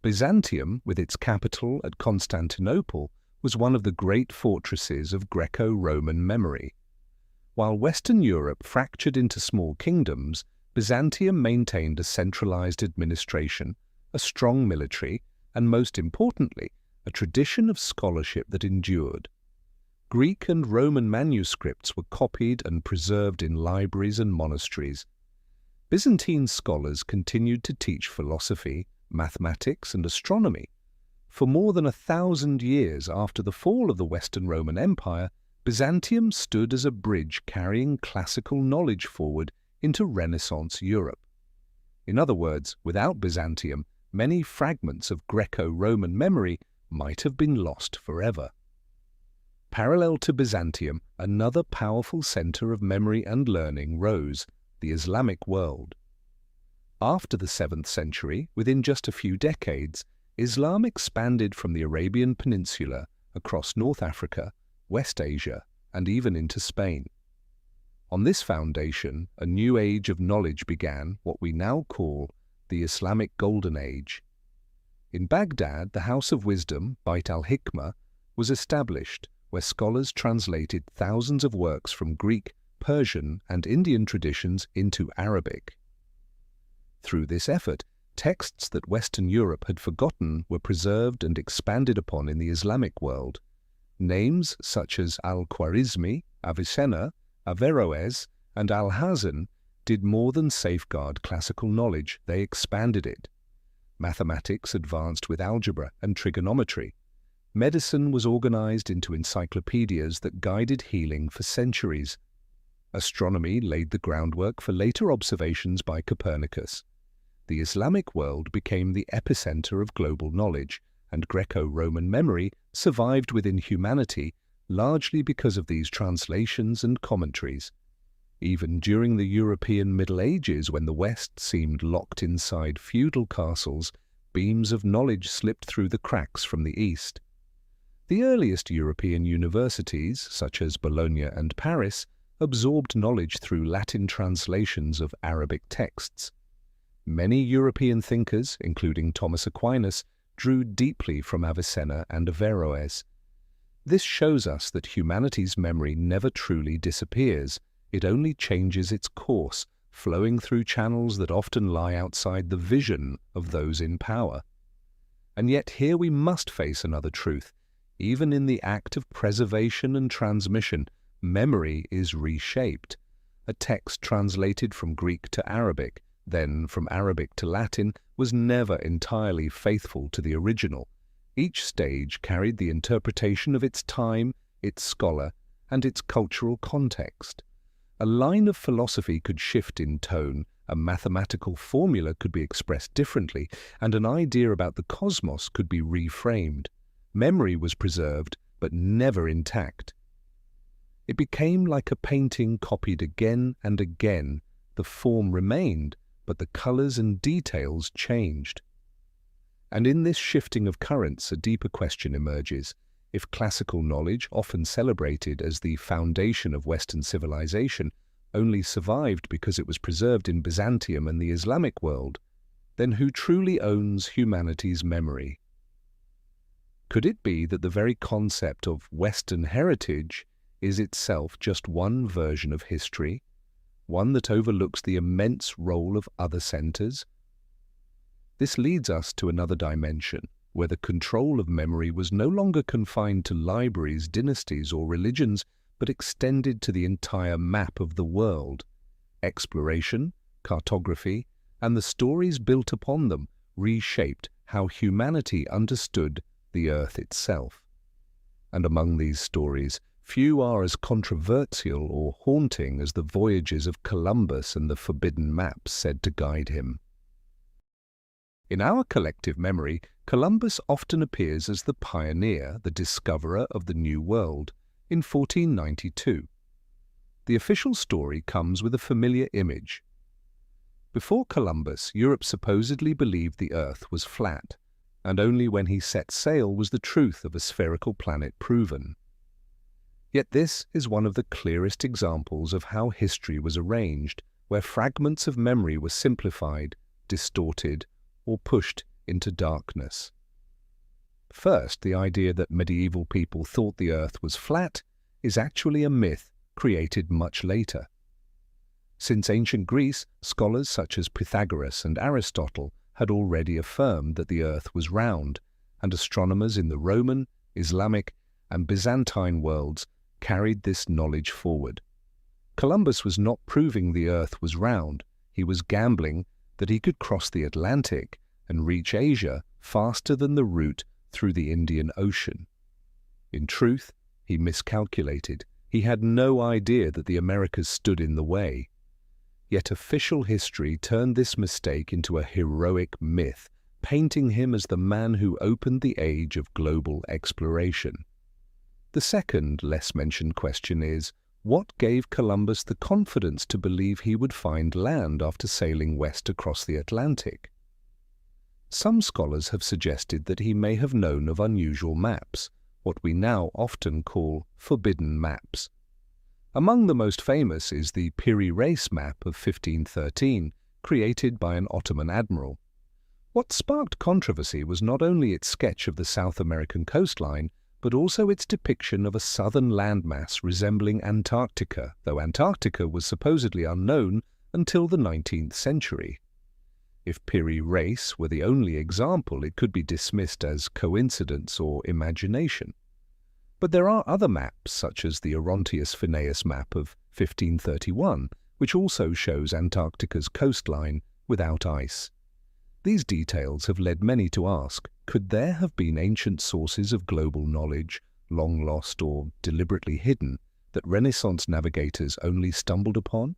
A: Byzantium, with its capital at Constantinople, was one of the great fortresses of Greco-Roman memory. While Western Europe fractured into small kingdoms, Byzantium maintained a centralized administration, a strong military, and most importantly, a tradition of scholarship that endured. Greek and Roman manuscripts were copied and preserved in libraries and monasteries. Byzantine scholars continued to teach philosophy, mathematics, and astronomy. For more than 1,000 years after the fall of the Western Roman Empire, Byzantium stood as a bridge carrying classical knowledge forward into Renaissance Europe. In other words, without Byzantium, many fragments of Greco-Roman memory might have been lost forever. Parallel to Byzantium, another powerful center of memory and learning rose, the Islamic world. After the 7th century, within just a few decades, Islam expanded from the Arabian Peninsula across North Africa, West Asia, and even into Spain. On this foundation, a new age of knowledge began, what we now call the Islamic Golden Age. In Baghdad, the House of Wisdom, Bait al-Hikmah, was established, where scholars translated thousands of works from Greek, Persian, and Indian traditions into Arabic. Through this effort, texts that Western Europe had forgotten were preserved and expanded upon in the Islamic world. Names such as al-Khwarizmi, Avicenna, Averroes, and Alhazen did more than safeguard classical knowledge, they expanded it. Mathematics advanced with algebra and trigonometry. Medicine was organized into encyclopedias that guided healing for centuries. Astronomy laid the groundwork for later observations by Copernicus. The Islamic world became the epicenter of global knowledge, and Greco-Roman memory survived within humanity largely because of these translations and commentaries. Even during the European Middle Ages, when the West seemed locked inside feudal castles, beams of knowledge slipped through the cracks from the East. The earliest European universities, such as Bologna and Paris, absorbed knowledge through Latin translations of Arabic texts. Many European thinkers, including Thomas Aquinas, drew deeply from Avicenna and Averroes. This shows us that humanity's memory never truly disappears. It only changes its course, flowing through channels that often lie outside the vision of those in power. And yet here we must face another truth. Even in the act of preservation and transmission, memory is reshaped. A text translated from Greek to Arabic, then from Arabic to Latin, was never entirely faithful to the original. Each stage carried the interpretation of its time, its scholar, and its cultural context. A line of philosophy could shift in tone, a mathematical formula could be expressed differently, and an idea about the cosmos could be reframed. Memory was preserved, but never intact. It became like a painting copied again and again. The form remained, but the colors and details changed. And in this shifting of currents, a deeper question emerges. If classical knowledge, often celebrated as the foundation of Western civilization, only survived because it was preserved in Byzantium and the Islamic world, then who truly owns humanity's memory? Could it be that the very concept of Western heritage is itself just one version of history, one that overlooks the immense role of other centers? This leads us to another dimension, where the control of memory was no longer confined to libraries, dynasties, or religions, but extended to the entire map of the world. Exploration, cartography, and the stories built upon them reshaped how humanity understood the earth itself. And among these stories, few are as controversial or haunting as the voyages of Columbus and the forbidden maps said to guide him. In our collective memory, Columbus often appears as the pioneer, the discoverer of the New World, in 1492. The official story comes with a familiar image. Before Columbus, Europe supposedly believed the Earth was flat, and only when he set sail was the truth of a spherical planet proven. Yet this is one of the clearest examples of how history was arranged, where fragments of memory were simplified, distorted, or pushed into darkness. First, the idea that medieval people thought the Earth was flat is actually a myth created much later. Since ancient Greece, scholars such as Pythagoras and Aristotle had already affirmed that the Earth was round, and astronomers in the Roman, Islamic, and Byzantine worlds carried this knowledge forward. Columbus was not proving the Earth was round, he was gambling that he could cross the Atlantic and reach Asia faster than the route through the Indian Ocean. In truth, he miscalculated. He had no idea that the Americas stood in the way. Yet official history turned this mistake into a heroic myth, painting him as the man who opened the age of global exploration. The second, less mentioned question is, what gave Columbus the confidence to believe he would find land after sailing west across the Atlantic? Some scholars have suggested that he may have known of unusual maps, what we now often call forbidden maps. Among the most famous is the Piri-Reis map of 1513, created by an Ottoman admiral. What sparked controversy was not only its sketch of the South American coastline, but also its depiction of a southern landmass resembling Antarctica, though Antarctica was supposedly unknown until the 19th century. If Piri-Reis were the only example, it could be dismissed as coincidence or imagination. But there are other maps, such as the Orontius Phineus map of 1531, which also shows Antarctica's coastline without ice. These details have led many to ask, could there have been ancient sources of global knowledge, long lost or deliberately hidden, that Renaissance navigators only stumbled upon?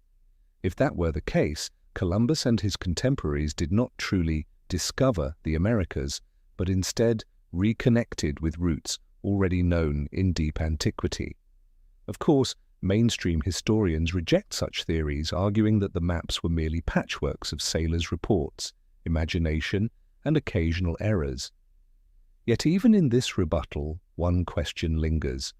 A: If that were the case, Columbus and his contemporaries did not truly discover the Americas, but instead reconnected with roots already known in deep antiquity. Of course, mainstream historians reject such theories, arguing that the maps were merely patchworks of sailors' reports, imagination, and occasional errors. Yet even in this rebuttal, one question lingers.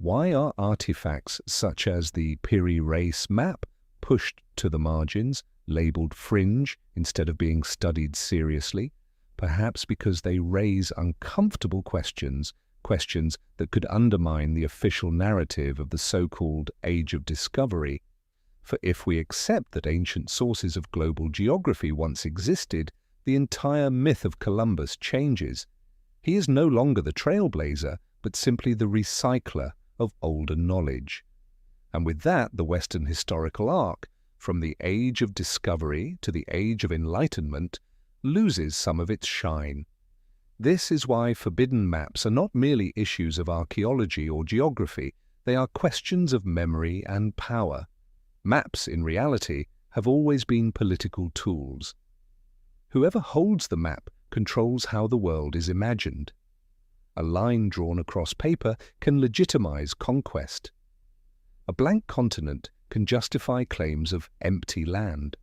A: Why are artifacts such as the Piri Reis map pushed to the margins, labeled fringe instead of being studied seriously? Perhaps because they raise uncomfortable questions, questions that could undermine the official narrative of the so-called Age of Discovery. For if we accept that ancient sources of global geography once existed, the entire myth of Columbus changes. He is no longer the trailblazer, but simply the recycler of older knowledge. And with that, the Western historical arc, from the Age of Discovery to the Age of Enlightenment, loses some of its shine. This is why forbidden maps are not merely issues of archaeology or geography, they are questions of memory and power. Maps, in reality, have always been political tools. Whoever holds the map controls how the world is imagined. A line drawn across paper can legitimize conquest. A blank continent can justify claims of empty land.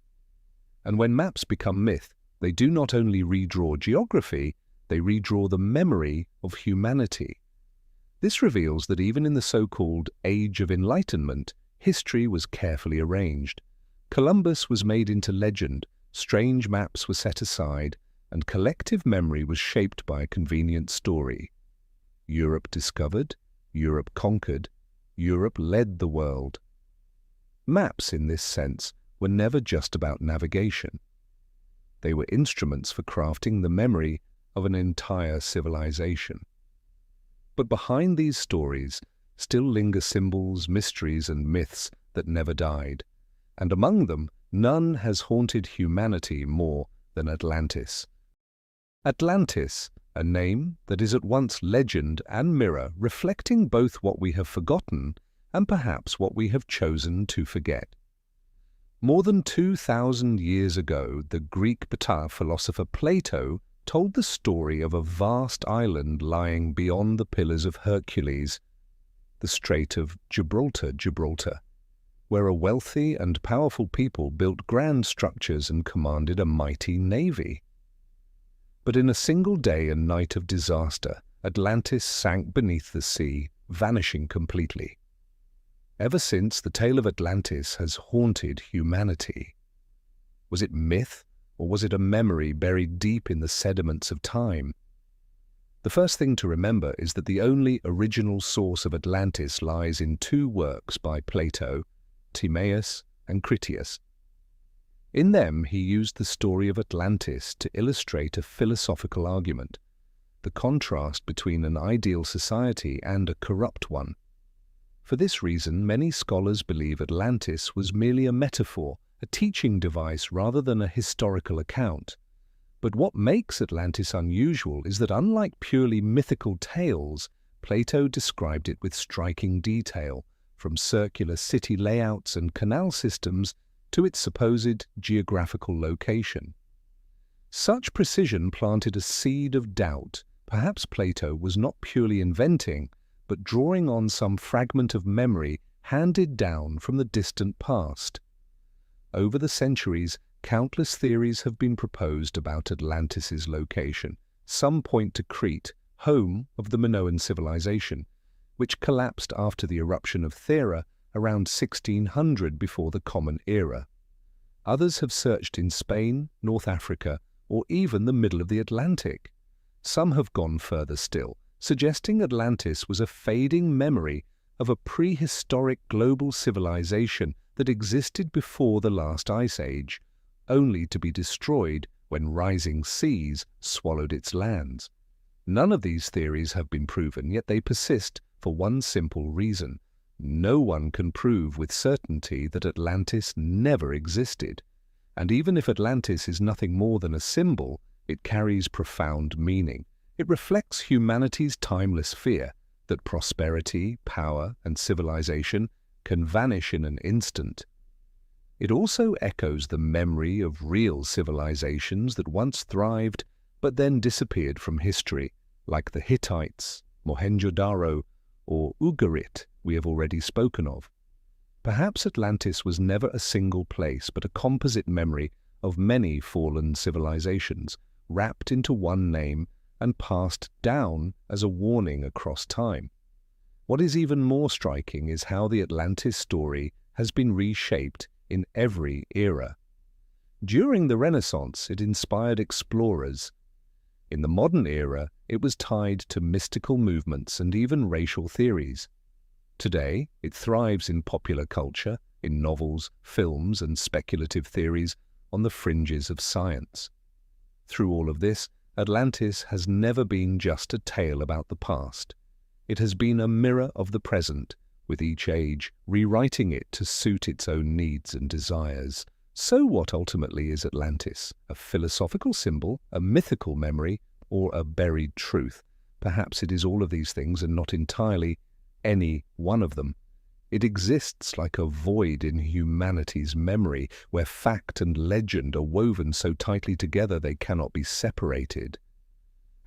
A: And when maps become myth, they do not only redraw geography, they redraw the memory of humanity. This reveals that even in the so-called Age of Enlightenment, history was carefully arranged. Columbus was made into legend, strange maps were set aside, and collective memory was shaped by a convenient story. Europe discovered, Europe conquered, Europe led the world. Maps, in this sense, were never just about navigation. They were instruments for crafting the memory of an entire civilization. But behind these stories still linger symbols, mysteries, and myths that never died, and among them none has haunted humanity more than Atlantis. Atlantis, a name that is at once legend and mirror, reflecting both what we have forgotten and perhaps what we have chosen to forget. More than 2,000 years ago, the Greek philosopher Plato told the story of a vast island lying beyond the Pillars of Hercules, the Strait of Gibraltar, where a wealthy and powerful people built grand structures and commanded a mighty navy. But in a single day and night of disaster, Atlantis sank beneath the sea, vanishing completely. Ever since, the tale of Atlantis has haunted humanity. Was it myth, or was it a memory buried deep in the sediments of time? The first thing to remember is that the only original source of Atlantis lies in two works by Plato, Timaeus and Critias. In them, he used the story of Atlantis to illustrate a philosophical argument, the contrast between an ideal society and a corrupt one. For this reason, many scholars believe Atlantis was merely a metaphor, a teaching device rather than a historical account. But what makes Atlantis unusual is that unlike purely mythical tales, Plato described it with striking detail, from circular city layouts and canal systems to its supposed geographical location. Such precision planted a seed of doubt. Perhaps Plato was not purely inventing, but drawing on some fragment of memory handed down from the distant past. Over the centuries, countless theories have been proposed about Atlantis's location. Some point to Crete, home of the Minoan civilization, which collapsed after the eruption of Thera around 1600 before the Common Era. Others have searched in Spain, North Africa, or even the middle of the Atlantic. Some have gone further still, suggesting Atlantis was a fading memory of a prehistoric global civilization that existed before the last ice age, only to be destroyed when rising seas swallowed its lands. None of these theories have been proven, yet they persist for one simple reason. No one can prove with certainty that Atlantis never existed. And even if Atlantis is nothing more than a symbol, it carries profound meaning. It reflects humanity's timeless fear that prosperity, power, and civilization can vanish in an instant. It also echoes the memory of real civilizations that once thrived but then disappeared from history, like the Hittites, Mohenjo-daro, or Ugarit we have already spoken of. Perhaps Atlantis was never a single place but a composite memory of many fallen civilizations, wrapped into one name and passed down as a warning across time. What is even more striking is how the Atlantis story has been reshaped in every era. During the Renaissance, it inspired explorers. In the modern era, it was tied to mystical movements and even racial theories. Today, it thrives in popular culture, in novels, films, and speculative theories on the fringes of science. Through all of this, Atlantis has never been just a tale about the past. It has been a mirror of the present, with each age rewriting it to suit its own needs and desires. So what ultimately is Atlantis? A philosophical symbol, a mythical memory, or a buried truth? Perhaps it is all of these things and not entirely any one of them. It exists like a void in humanity's memory, where fact and legend are woven so tightly together they cannot be separated.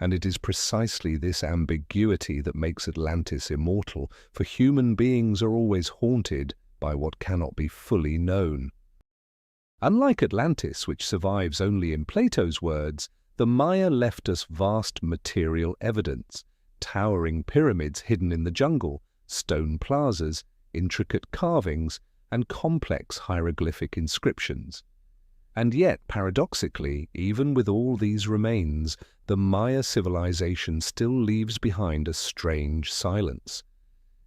A: And it is precisely this ambiguity that makes Atlantis immortal, for human beings are always haunted by what cannot be fully known. Unlike Atlantis, which survives only in Plato's words, the Maya left us vast material evidence, towering pyramids hidden in the jungle, stone plazas, intricate carvings, and complex hieroglyphic inscriptions. And yet, paradoxically, even with all these remains, the Maya civilization still leaves behind a strange silence.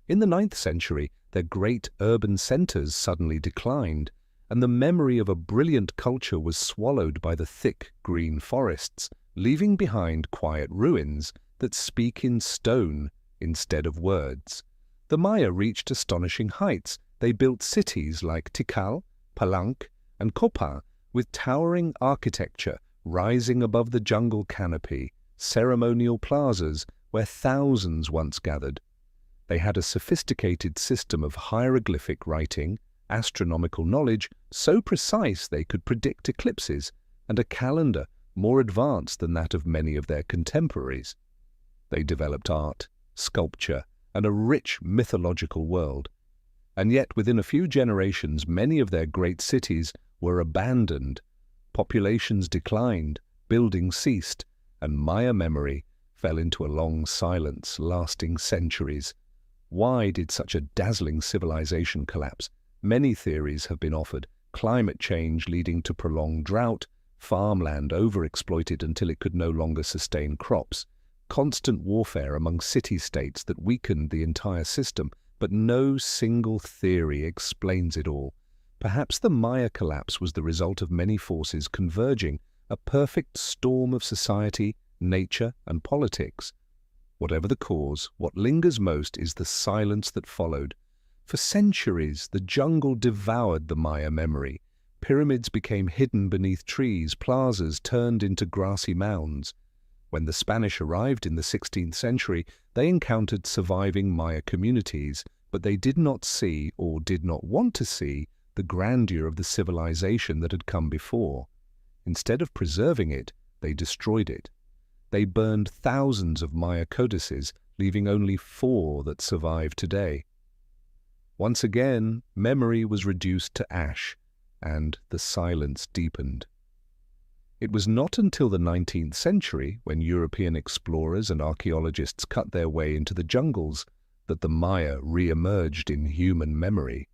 A: In the 9th century, their great urban centers suddenly declined, and the memory of a brilliant culture was swallowed by the thick green forests, leaving behind quiet ruins that speak in stone instead of words. The Maya reached astonishing heights. They built cities like Tikal, Palenque, and Copan, with towering architecture rising above the jungle canopy, ceremonial plazas where thousands once gathered. They had a sophisticated system of hieroglyphic writing, astronomical knowledge so precise they could predict eclipses, and a calendar more advanced than that of many of their contemporaries. They developed art, sculpture, and a rich mythological world. And yet within a few generations many of their great cities were abandoned. Populations declined, buildings ceased, and Maya memory fell into a long silence lasting centuries. Why did such a dazzling civilization collapse? Many theories have been offered: climate change leading to prolonged drought, farmland overexploited until it could no longer sustain crops, constant warfare among city-states that weakened the entire system, but no single theory explains it all. Perhaps the Maya collapse was the result of many forces converging, a perfect storm of society, nature, and politics. Whatever the cause, what lingers most is the silence that followed. For centuries, the jungle devoured the Maya memory. Pyramids became hidden beneath trees, plazas turned into grassy mounds. When the Spanish arrived in the 16th century, they encountered surviving Maya communities, but they did not see, or did not want to see, the grandeur of the civilization that had come before. Instead of preserving it, they destroyed it. They burned thousands of Maya codices, leaving only 4 that survive today. Once again, memory was reduced to ash, and the silence deepened. It was not until the 19th century, when European explorers and archaeologists cut their way into the jungles, that the Maya re-emerged in human memory.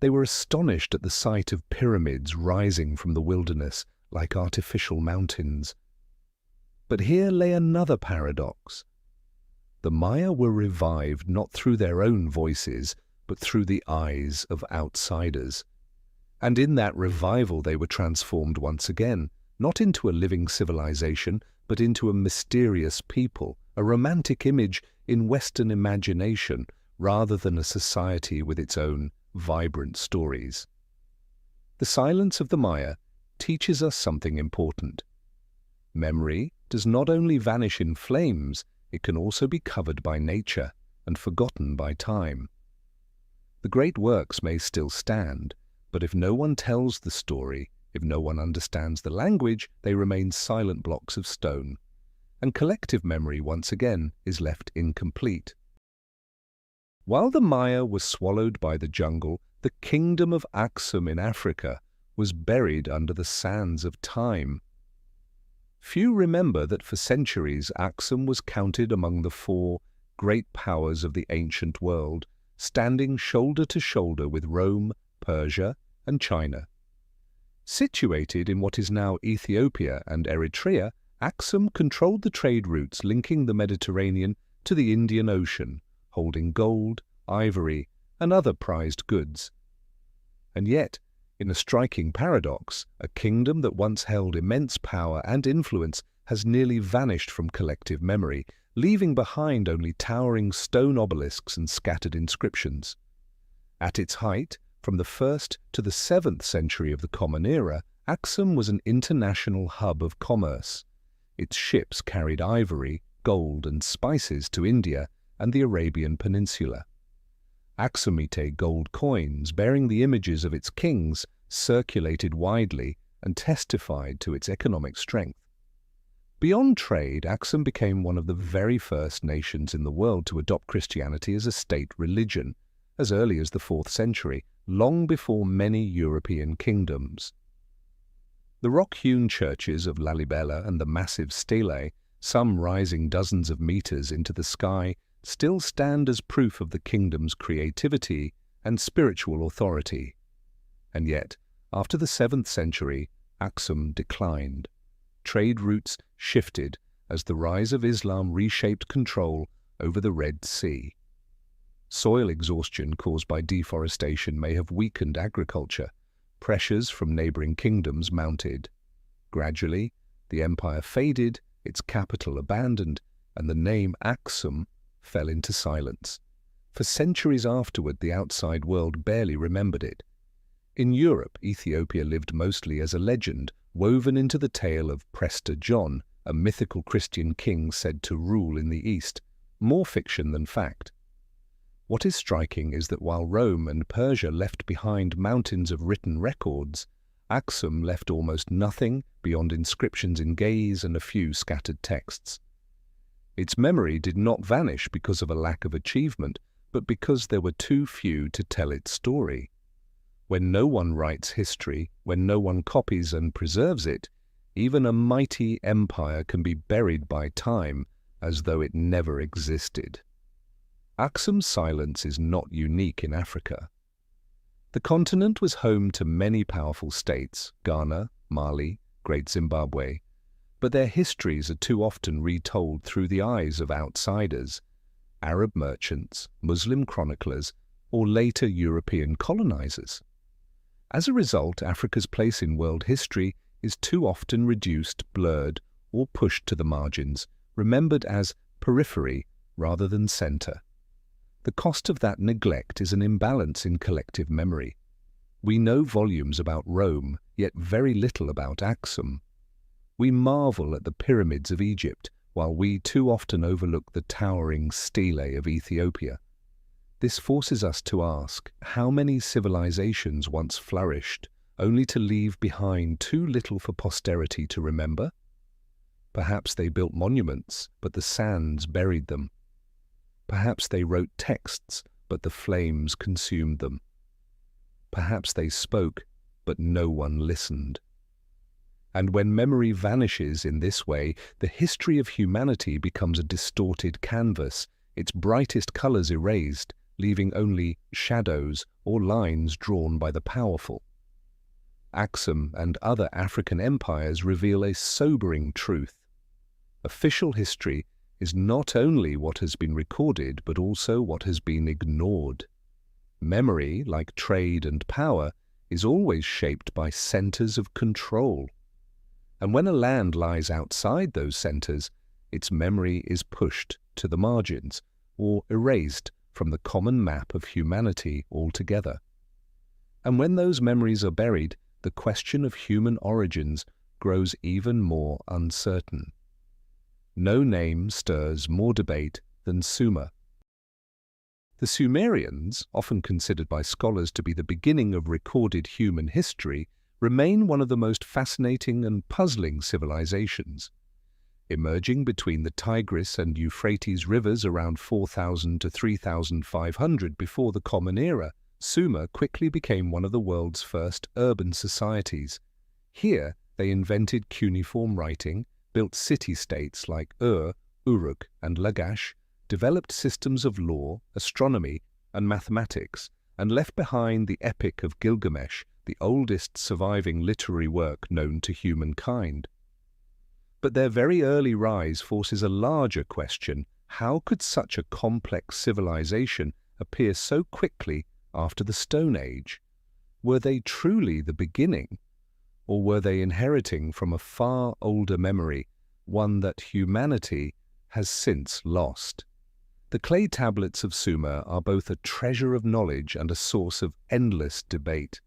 A: They were astonished at the sight of pyramids rising from the wilderness like artificial mountains. But here lay another paradox. The Maya were revived not through their own voices, but through the eyes of outsiders. And in that revival they were transformed once again, not into a living civilization, but into a mysterious people, a romantic image in Western imagination, rather than a society with its own vibrant stories. The silence of the Maya teaches us something important. Memory does not only vanish in flames, it can also be covered by nature and forgotten by time. The great works may still stand, but if no one tells the story, if no one understands the language, they remain silent blocks of stone, and collective memory once again is left incomplete. While the Maya was swallowed by the jungle, the kingdom of Aksum in Africa was buried under the sands of time. Few remember that for centuries Aksum was counted among the 4 great powers of the ancient world, standing shoulder to shoulder with Rome, Persia, and China. Situated in what is now Ethiopia and Eritrea, Aksum controlled the trade routes linking the Mediterranean to the Indian Ocean, holding gold, ivory, and other prized goods. And yet, in a striking paradox, a kingdom that once held immense power and influence has nearly vanished from collective memory, leaving behind only towering stone obelisks and scattered inscriptions. At its height, from the 1st to the 7th century of the Common Era, Aksum was an international hub of commerce. Its ships carried ivory, gold, and spices to India and the Arabian Peninsula. Aksumite gold coins bearing the images of its kings circulated widely and testified to its economic strength. Beyond trade, Aksum became one of the very first nations in the world to adopt Christianity as a state religion, as early as the 4th century, long before many European kingdoms. The rock-hewn churches of Lalibela and the massive stelae, some rising dozens of meters into the sky, still stand as proof of the kingdom's creativity and spiritual authority. And yet, after the 7th century, Aksum declined. Trade routes shifted as the rise of Islam reshaped control over the Red Sea. Soil exhaustion caused by deforestation may have weakened agriculture. Pressures from neighboring kingdoms mounted. Gradually, the empire faded, its capital abandoned, and the name Aksum fell into silence. For centuries afterward, the outside world barely remembered it. In Europe, Ethiopia lived mostly as a legend, woven into the tale of Prester John, a mythical Christian king said to rule in the East, more fiction than fact. What is striking is that while Rome and Persia left behind mountains of written records, Aksum left almost nothing beyond inscriptions in gaze and a few scattered texts. Its memory did not vanish because of a lack of achievement, but because there were too few to tell its story. When no one writes history, when no one copies and preserves it, even a mighty empire can be buried by time as though it never existed. Aksum's silence is not unique in Africa. The continent was home to many powerful states, Ghana, Mali, Great Zimbabwe, but their histories are too often retold through the eyes of outsiders, Arab merchants, Muslim chroniclers, or later European colonizers. As a result, Africa's place in world history is too often reduced, blurred, or pushed to the margins, remembered as periphery rather than center. The cost of that neglect is an imbalance in collective memory. We know volumes about Rome, yet very little about Aksum. We marvel at the pyramids of Egypt, while we too often overlook the towering stelae of Ethiopia. This forces us to ask, how many civilizations once flourished, only to leave behind too little for posterity to remember? Perhaps they built monuments, but the sands buried them. Perhaps they wrote texts, but the flames consumed them. Perhaps they spoke, but no one listened. And when memory vanishes in this way, the history of humanity becomes a distorted canvas, its brightest colors erased, leaving only shadows or lines drawn by the powerful. Aksum and other African empires reveal a sobering truth. Official history is not only what has been recorded, but also what has been ignored. Memory, like trade and power, is always shaped by centers of control. And when a land lies outside those centers, its memory is pushed to the margins or erased from the common map of humanity altogether. And when those memories are buried, the question of human origins grows even more uncertain. No name stirs more debate than Sumer. The Sumerians, often considered by scholars to be the beginning of recorded human history, remain one of the most fascinating and puzzling civilizations. Emerging between the Tigris and Euphrates rivers around 4000 to 3500 before the Common Era, Sumer quickly became one of the world's first urban societies. Here, they invented cuneiform writing, built city-states like Ur, Uruk, and Lagash, developed systems of law, astronomy, and mathematics, and left behind the Epic of Gilgamesh, the oldest surviving literary work known to humankind. But their very early rise forces a larger question: how could such a complex civilization appear so quickly after the Stone Age? Were they truly the beginning, or were they inheriting from a far older memory, one that humanity has since lost? The clay tablets of Sumer are both a treasure of knowledge and a source of endless debate.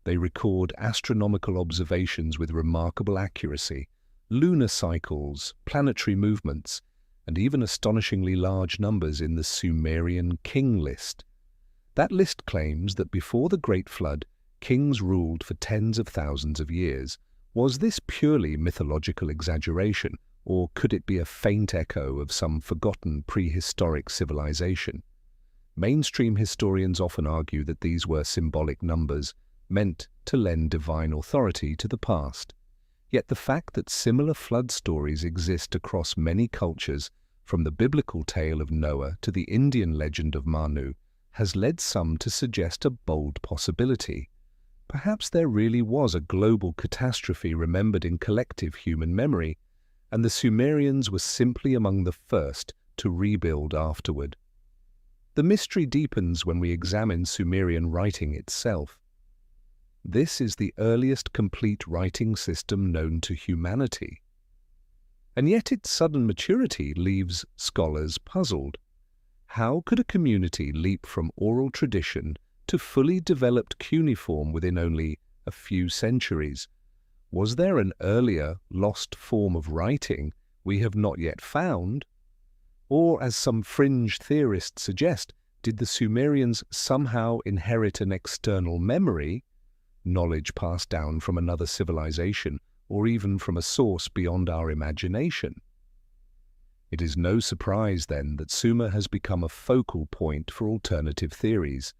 A: They record astronomical observations with remarkable accuracy, lunar cycles, planetary movements, and even astonishingly large numbers in the Sumerian king list. That list claims that before the Great Flood, kings ruled for tens of thousands of years. Was this purely mythological exaggeration, or could it be a faint echo of some forgotten prehistoric civilization? Mainstream historians often argue that these were symbolic numbers, meant to lend divine authority to the past. Yet the fact that similar flood stories exist across many cultures, from the biblical tale of Noah to the Indian legend of Manu, has led some to suggest a bold possibility. Perhaps there really was a global catastrophe remembered in collective human memory, and the Sumerians were simply among the first to rebuild afterward. The mystery deepens when we examine Sumerian writing itself. This is the earliest complete writing system known to humanity. And yet its sudden maturity leaves scholars puzzled. How could a community leap from oral tradition to fully developed cuneiform within only a few centuries? Was there an earlier, lost form of writing we have not yet found? Or, as some fringe theorists suggest, did the Sumerians somehow inherit an external memory, knowledge passed down from another civilization, or even from a source beyond our imagination? It is no surprise, then, that Sumer has become a focal point for alternative theories.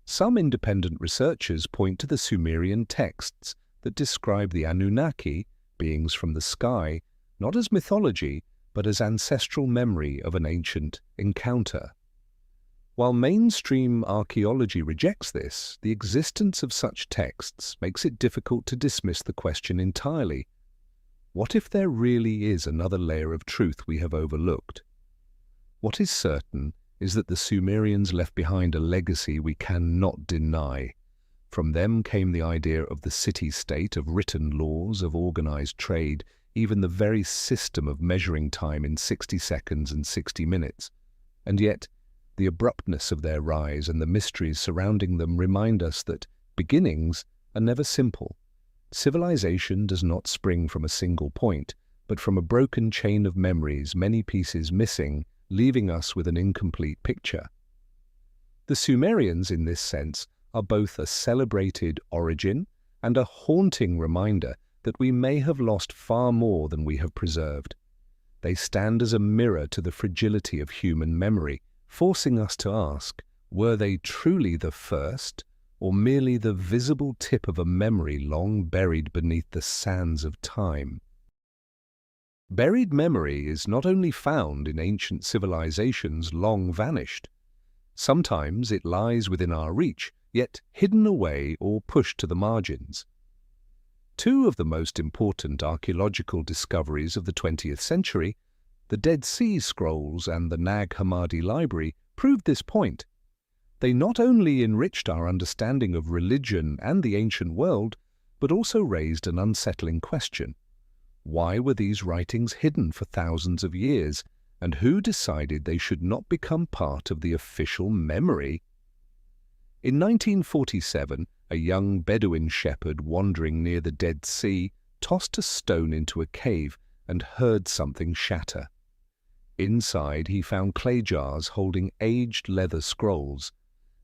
A: Some independent researchers point to the Sumerian texts that describe the Anunnaki, beings from the sky, not as mythology, but as ancestral memory of an ancient encounter. While mainstream archaeology rejects this, the existence of such texts makes it difficult to dismiss the question entirely. What if there really is another layer of truth we have overlooked? What is certain is that the Sumerians left behind a legacy we cannot deny. From them came the idea of the city-state, of written laws, of organized trade, even the very system of measuring time in 60 seconds and 60 minutes. And yet, the abruptness of their rise and the mysteries surrounding them remind us that beginnings are never simple. Civilization does not spring from a single point, but from a broken chain of memories, many pieces missing, leaving us with an incomplete picture. The Sumerians, in this sense, are both a celebrated origin and a haunting reminder that we may have lost far more than we have preserved. They stand as a mirror to the fragility of human memory, forcing us to ask, were they truly the first, or merely the visible tip of a memory long buried beneath the sands of time? Buried memory is not only found in ancient civilizations long vanished. Sometimes it lies within our reach, yet hidden away or pushed to the margins. Two of the most important archaeological discoveries of the 20th century, the Dead Sea Scrolls and the Nag Hammadi Library, proved this point. They not only enriched our understanding of religion and the ancient world, but also raised an unsettling question. Why were these writings hidden for thousands of years, and who decided they should not become part of the official memory? In 1947, a young Bedouin shepherd wandering near the Dead Sea tossed a stone into a cave and heard something shatter. Inside, he found clay jars holding aged leather scrolls.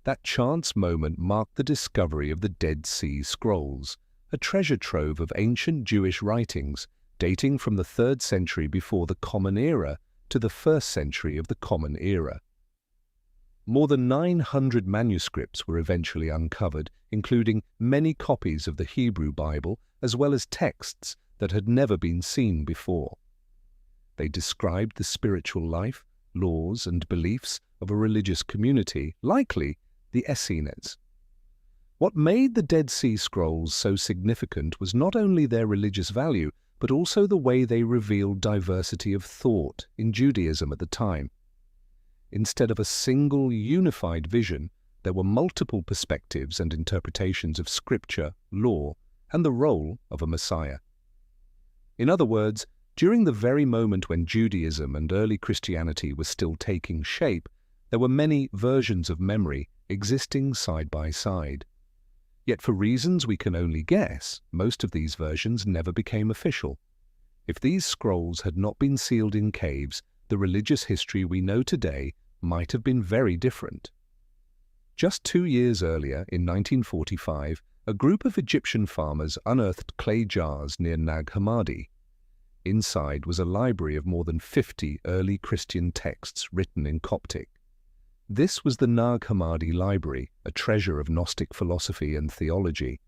A: That chance moment marked the discovery of the Dead Sea Scrolls, a treasure trove of ancient Jewish writings dating from the 3rd century before the Common Era to the 1st century of the Common Era. More than 900 manuscripts were eventually uncovered, including many copies of the Hebrew Bible, as well as texts that had never been seen before. They described the spiritual life, laws, and beliefs of a religious community, likely the Essenes. What made the Dead Sea Scrolls so significant was not only their religious value, but also the way they revealed diversity of thought in Judaism at the time. Instead of a single, unified vision, there were multiple perspectives and interpretations of scripture, law, and the role of a Messiah. In other words, during the very moment when Judaism and early Christianity were still taking shape, there were many versions of memory existing side by side. Yet for reasons we can only guess, most of these versions never became official. If these scrolls had not been sealed in caves, the religious history we know today might have been very different. Just 2 years earlier, in 1945, a group of Egyptian farmers unearthed clay jars near Nag Hammadi. Inside was a library of more than 50 early Christian texts written in Coptic. This was the Nag Hammadi Library, a treasure of Gnostic philosophy and theology.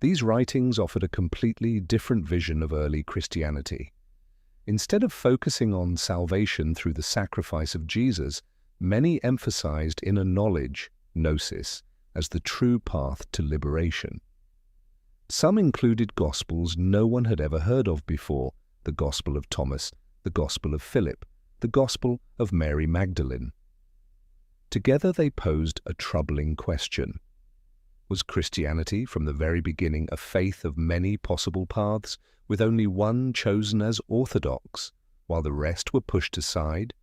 A: These writings offered a completely different vision of early Christianity. Instead of focusing on salvation through the sacrifice of Jesus, many emphasized inner knowledge, gnosis, as the true path to liberation. Some included Gospels no one had ever heard of before: the Gospel of Thomas, the Gospel of Philip, the Gospel of Mary Magdalene. Together they posed a troubling question. Was Christianity from the very beginning a faith of many possible paths, with only one chosen as orthodox, while the rest were pushed aside?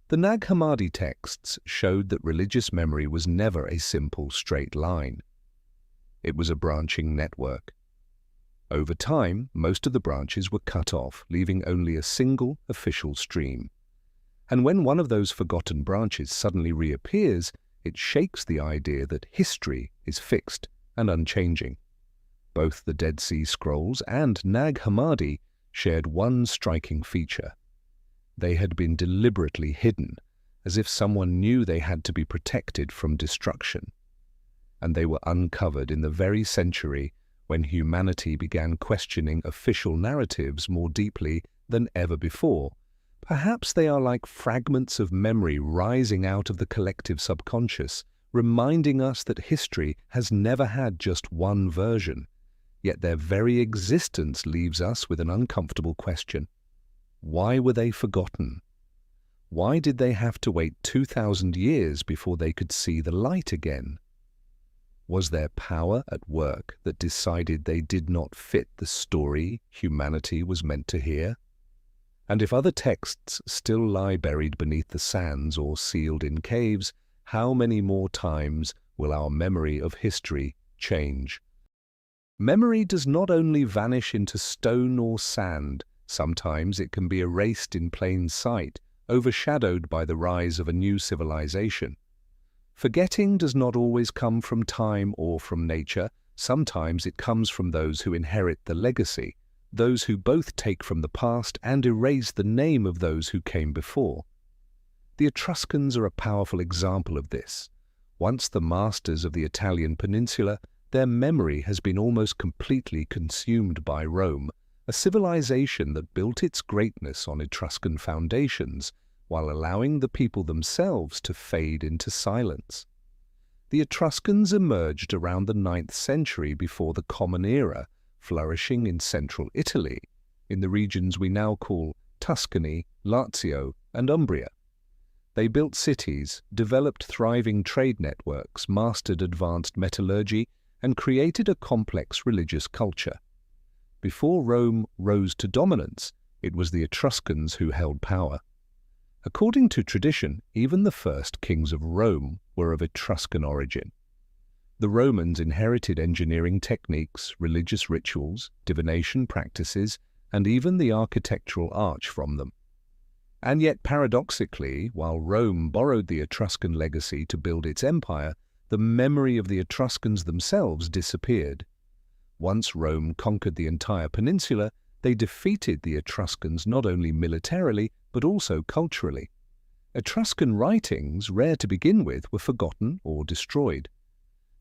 A: The Nag Hammadi texts showed that religious memory was never a simple straight line. It was a branching network. Over time, most of the branches were cut off, leaving only a single official stream. And when one of those forgotten branches suddenly reappears, it shakes the idea that history is fixed and unchanging. Both the Dead Sea Scrolls and Nag Hammadi shared one striking feature. They had been deliberately hidden, as if someone knew they had to be protected from destruction. And they were uncovered in the very century when humanity began questioning official narratives more deeply than ever before. Perhaps they are like fragments of memory rising out of the collective subconscious, reminding us that history has never had just one version. Yet their very existence leaves us with an uncomfortable question. Why were they forgotten? Why did they have to wait 2,000 years before they could see the light again? Was there power at work that decided they did not fit the story humanity was meant to hear? And if other texts still lie buried beneath the sands or sealed in caves, how many more times will our memory of history change? Memory does not only vanish into stone or sand. Sometimes it can be erased in plain sight, overshadowed by the rise of a new civilization. Forgetting does not always come from time or from nature. Sometimes it comes from those who inherit the legacy, those who both take from the past and erase the name of those who came before. The Etruscans are a powerful example of this. Once the masters of the Italian peninsula, their memory has been almost completely consumed by Rome, a civilization that built its greatness on Etruscan foundations, while allowing the people themselves to fade into silence. The Etruscans emerged around the 9th century before the Common Era, flourishing in central Italy, in the regions we now call Tuscany, Lazio, and Umbria. They built cities, developed thriving trade networks, mastered advanced metallurgy, and created a complex religious culture. Before Rome rose to dominance, it was the Etruscans who held power. According to tradition, even the first kings of Rome were of Etruscan origin. The Romans inherited engineering techniques, religious rituals, divination practices, and even the architectural arch from them. And yet, paradoxically, while Rome borrowed the Etruscan legacy to build its empire, the memory of the Etruscans themselves disappeared. Once Rome conquered the entire peninsula, they defeated the Etruscans not only militarily, but also culturally. Etruscan writings, rare to begin with, were forgotten or destroyed.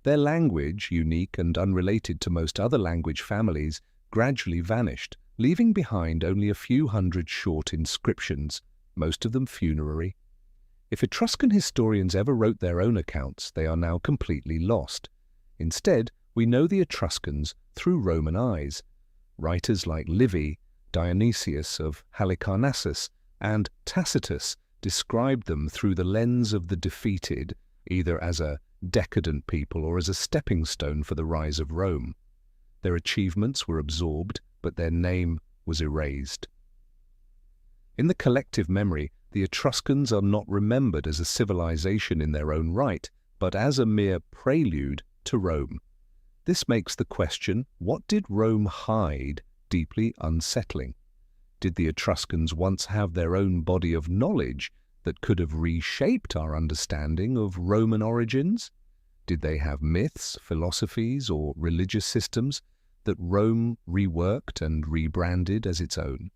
A: Their language, unique and unrelated to most other language families, gradually vanished, leaving behind only a few hundred short inscriptions, most of them funerary. If Etruscan historians ever wrote their own accounts, they are now completely lost. Instead, we know the Etruscans through Roman eyes. Writers like Livy, Dionysius of Halicarnassus, and Tacitus described them through the lens of the defeated, either as a decadent people or as a stepping stone for the rise of Rome. Their achievements were absorbed, but their name was erased. In the collective memory, the Etruscans are not remembered as a civilization in their own right, but as a mere prelude to Rome. This makes the question, what did Rome hide, deeply unsettling. Did the Etruscans once have their own body of knowledge that could have reshaped our understanding of Roman origins? Did they have myths, philosophies, or religious systems that Rome reworked and rebranded as its own?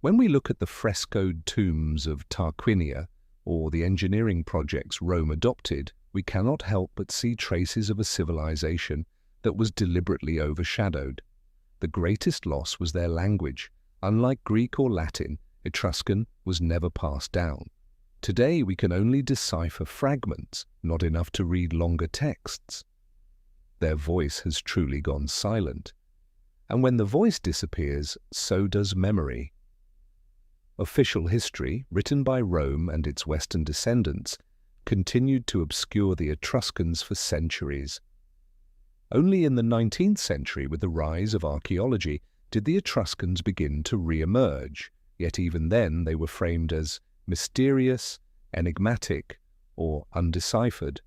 A: When we look at the frescoed tombs of Tarquinia or the engineering projects Rome adopted, we cannot help but see traces of a civilization that was deliberately overshadowed. The greatest loss was their language. Unlike Greek or Latin, Etruscan was never passed down. Today we can only decipher fragments, not enough to read longer texts. Their voice has truly gone silent. And when the voice disappears, so does memory. Official history, written by Rome and its Western descendants, continued to obscure the Etruscans for centuries. Only in the 19th century, with the rise of archaeology, did the Etruscans begin to re-emerge, yet even then they were framed as mysterious, enigmatic, or undeciphered.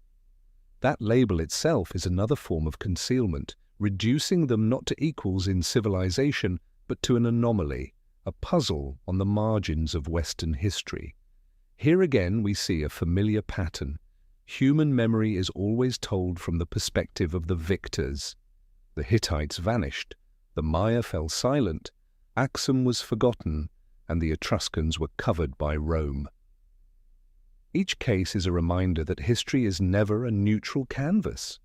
A: That label itself is another form of concealment, reducing them not to equals in civilization, but to an anomaly, a puzzle on the margins of Western history. Here again we see a familiar pattern. Human memory is always told from the perspective of the victors. The Hittites vanished, the Maya fell silent, Axum was forgotten, and the Etruscans were covered by Rome. Each case is a reminder that history is never a neutral canvas.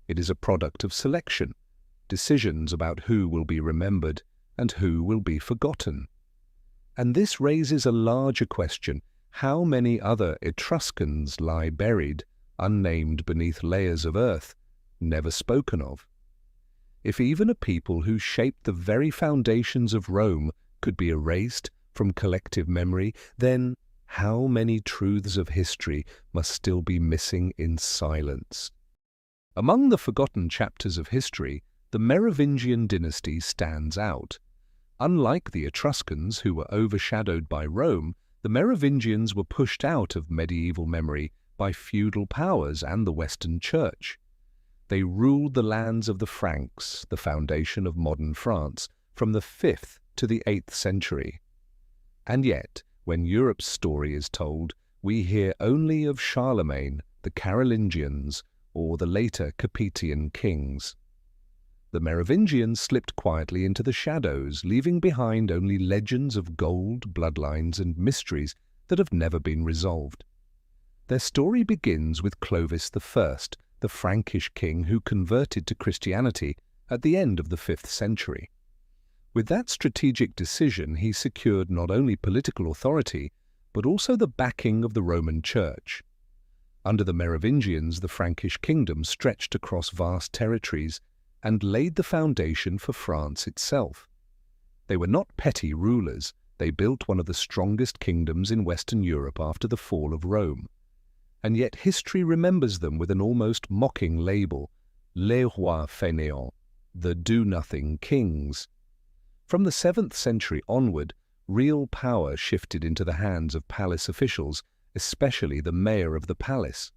A: It is a product of selection, decisions about who will be remembered and who will be forgotten. And this raises a larger question: how many other Etruscans lie buried, unnamed beneath layers of earth, never spoken of? If even a people who shaped the very foundations of Rome could be erased from collective memory, then how many truths of history must still be missing in silence? Among the forgotten chapters of history, the Merovingian dynasty stands out. Unlike the Etruscans, who were overshadowed by Rome, the Merovingians were pushed out of medieval memory by feudal powers and the Western Church. They ruled the lands of the Franks, the foundation of modern France, from the 5th to the 8th century. And yet, when Europe's story is told, we hear only of Charlemagne, the Carolingians, or the later Capetian kings. The Merovingians slipped quietly into the shadows, leaving behind only legends of gold, bloodlines, and mysteries that have never been resolved. Their story begins with Clovis I, the Frankish king who converted to Christianity at the end of the 5th century. With that strategic decision, he secured not only political authority, but also the backing of the Roman Church. Under the Merovingians, the Frankish kingdom stretched across vast territories and laid the foundation for France itself. They were not petty rulers. They built one of the strongest kingdoms in Western Europe after the fall of Rome. And yet history remembers them with an almost mocking label, les rois fainéants, the do-nothing kings. From the 7th century onward, real power shifted into the hands of palace officials, especially the mayor of the palace.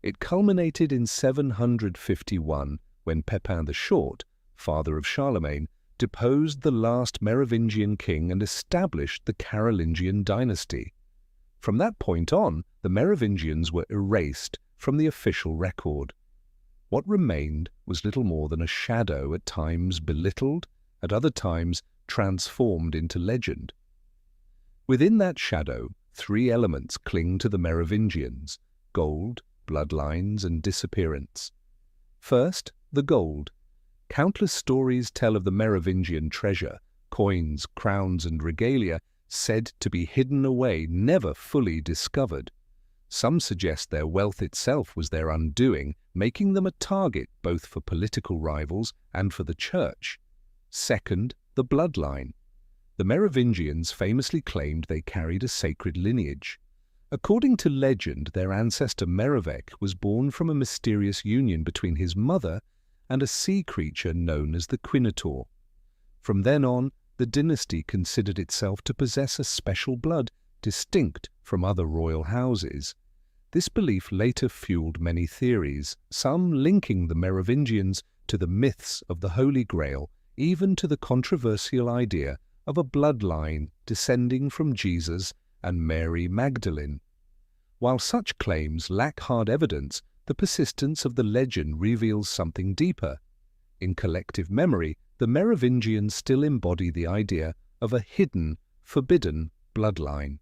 A: It culminated in 751, when Pepin the Short, father of Charlemagne, deposed the last Merovingian king and established the Carolingian dynasty. From that point on, the Merovingians were erased from the official record. What remained was little more than a shadow, at times belittled, at other times transformed into legend. Within that shadow, 3 elements cling to the Merovingians: gold, bloodlines, and disappearance. First, the gold. Countless stories tell of the Merovingian treasure, coins, crowns, and regalia said to be hidden away, never fully discovered. Some suggest their wealth itself was their undoing, making them a target both for political rivals and for the church. Second, the bloodline. The Merovingians famously claimed they carried a sacred lineage. According to legend, their ancestor Merovech was born from a mysterious union between his mother and a sea creature known as the Quinator. From then on, the dynasty considered itself to possess a special blood distinct from other royal houses. This belief later fueled many theories, some linking the Merovingians to the myths of the Holy Grail, even to the controversial idea of a bloodline descending from Jesus and Mary Magdalene. While such claims lack hard evidence, the persistence of the legend reveals something deeper. In collective memory, the Merovingians still embody the idea of a hidden, forbidden bloodline.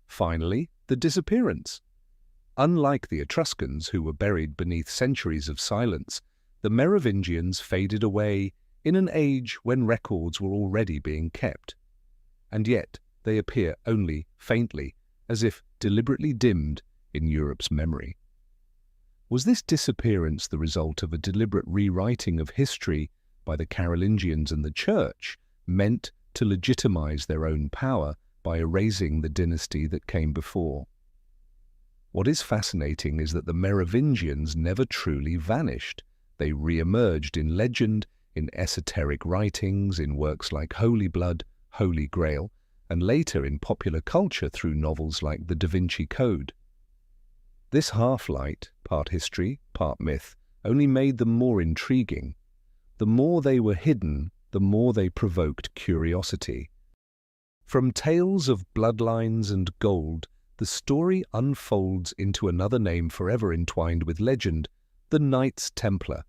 A: Finally, the disappearance. Unlike the Etruscans, who were buried beneath centuries of silence, the Merovingians faded away in an age when records were already being kept. And yet, they appear only faintly, as if deliberately dimmed in Europe's memory. Was this disappearance the result of a deliberate rewriting of history by the Carolingians and the Church, meant to legitimize their own power by erasing the dynasty that came before? What is fascinating is that the Merovingians never truly vanished. They re-emerged in legend, in esoteric writings, in works like Holy Blood, Holy Grail, and later in popular culture through novels like The Da Vinci Code. This half-light, part history, part myth, only made them more intriguing. The more they were hidden, the more they provoked curiosity. From tales of bloodlines and gold, the story unfolds into another name forever entwined with legend, the Knights Templar.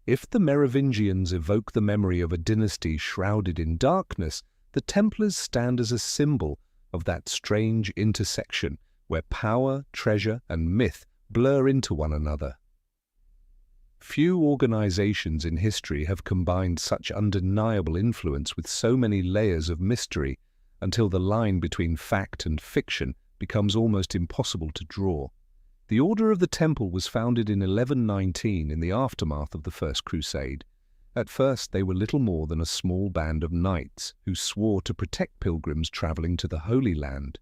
A: If the Merovingians evoke the memory of a dynasty shrouded in darkness, the Templars stand as a symbol of that strange intersection where power, treasure, and myth blur into one another. Few organizations in history have combined such undeniable influence with so many layers of mystery until the line between fact and fiction becomes almost impossible to draw. The Order of the Temple was founded in 1119 in the aftermath of the First Crusade. At first, they were little more than a small band of knights who swore to protect pilgrims traveling to the Holy Land.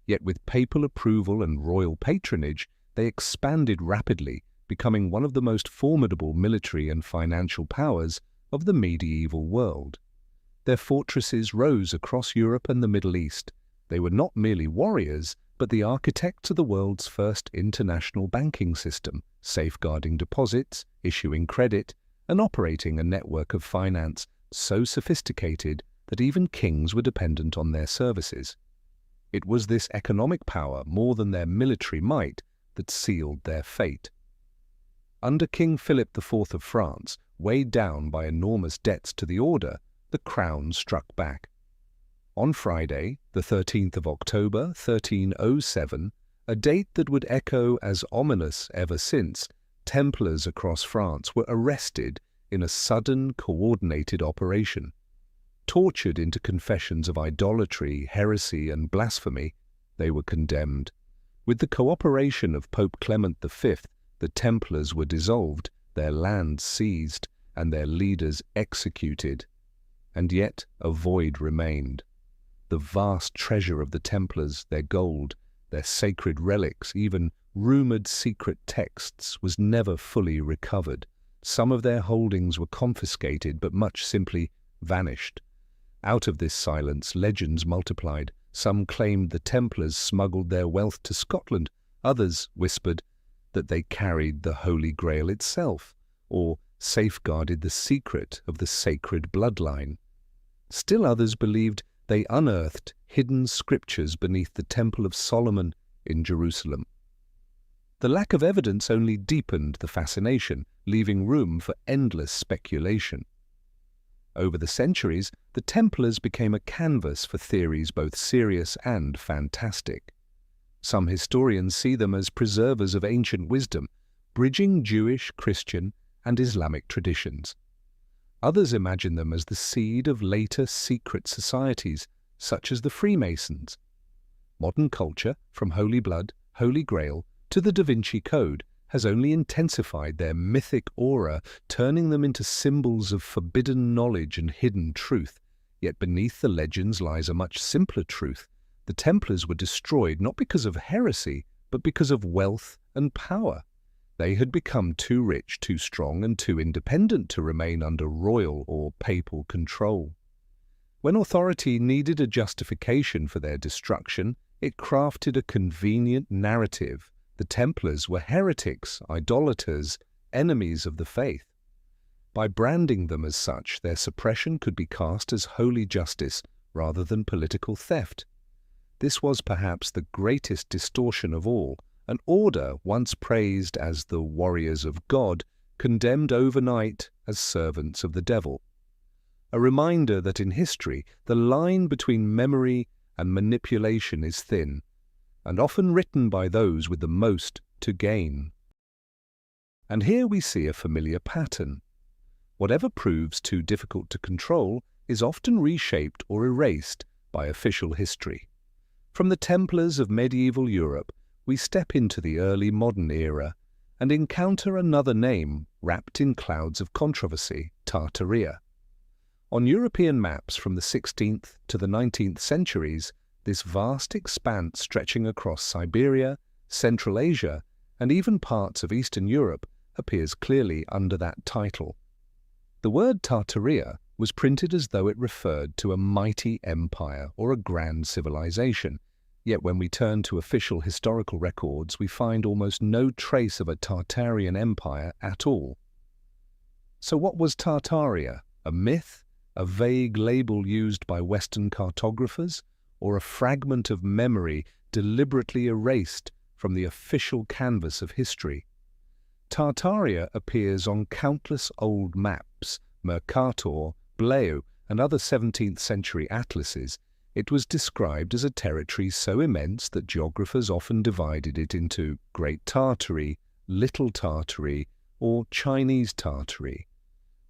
A: Yet with papal approval and royal patronage, they expanded rapidly, becoming one of the most formidable military and financial powers of the medieval world. Their fortresses rose across Europe and the Middle East. They were not merely warriors, but the architects of the world's first international banking system, safeguarding deposits, issuing credit, and operating a network of finance so sophisticated that even kings were dependent on their services. It was this economic power, more than their military might, that sealed their fate. Under King Philip IV of France, weighed down by enormous debts to the order, the crown struck back. On Friday, the 13th of October, 1307, a date that would echo as ominous ever since, Templars across France were arrested in a sudden, coordinated operation. Tortured into confessions of idolatry, heresy, and blasphemy, they were condemned. With the cooperation of Pope Clement V, the Templars were dissolved, their lands seized, and their leaders executed. And yet a void remained. The vast treasure of the Templars, their gold, their sacred relics, even rumored secret texts, was never fully recovered. Some of their holdings were confiscated, but much simply vanished. Out of this silence, legends multiplied. Some claimed the Templars smuggled their wealth to Scotland. Others whispered that they carried the Holy Grail itself, or safeguarded the secret of the sacred bloodline. Still others believed they unearthed hidden scriptures beneath the Temple of Solomon in Jerusalem. The lack of evidence only deepened the fascination, leaving room for endless speculation. Over the centuries, the Templars became a canvas for theories both serious and fantastic. Some historians see them as preservers of ancient wisdom, bridging Jewish, Christian, and Islamic traditions. Others imagine them as the seed of later secret societies, such as the Freemasons. Modern culture, from Holy Blood, Holy Grail, to the Da Vinci Code, has only intensified their mythic aura, turning them into symbols of forbidden knowledge and hidden truth. Yet beneath the legends lies a much simpler truth. The Templars were destroyed not because of heresy, but because of wealth and power. They had become too rich, too strong, and too independent to remain under royal or papal control. When authority needed a justification for their destruction, it crafted a convenient narrative. The Templars were heretics, idolaters, enemies of the faith. By branding them as such, their suppression could be cast as holy justice rather than political theft. This was perhaps the greatest distortion of all, an order once praised as the warriors of God, condemned overnight as servants of the devil. A reminder that in history, the line between memory and manipulation is thin, and often written by those with the most to gain. And here we see a familiar pattern. Whatever proves too difficult to control is often reshaped or erased by official history. From the Templars of medieval Europe, we step into the early modern era and encounter another name wrapped in clouds of controversy: Tartaria. On European maps from the 16th to the 19th centuries, this vast expanse stretching across Siberia, Central Asia, and even parts of Eastern Europe appears clearly under that title. The word Tartaria was printed as though it referred to a mighty empire or a grand civilization, yet when we turn to official historical records, we find almost no trace of a Tartarian empire at all. So what was Tartaria? A myth? A vague label used by Western cartographers? Or a fragment of memory deliberately erased from the official canvas of history? Tartaria appears on countless old maps, Mercator, Bleu, and other 17th century atlases. It was described as a territory so immense that geographers often divided it into Great Tartary, Little Tartary, or Chinese Tartary.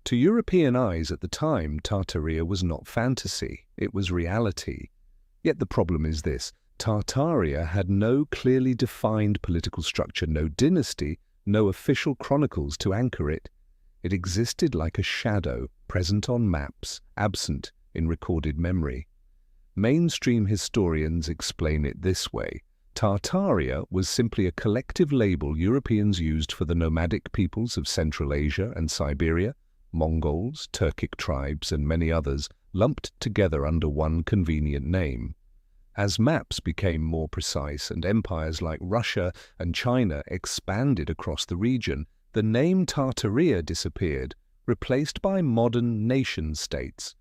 A: To European eyes at the time, Tartaria was not fantasy, it was reality. Yet the problem is this: Tartaria had no clearly defined political structure, no dynasty, no official chronicles to anchor it. It existed like a shadow, present on maps, absent in recorded memory. Mainstream historians explain it this way: Tartaria was simply a collective label Europeans used for the nomadic peoples of Central Asia and Siberia, Mongols, Turkic tribes, and many others, lumped together under one convenient name. As maps became more precise and empires like Russia and China expanded across the region, the name Tartaria disappeared, replaced by modern nation-states.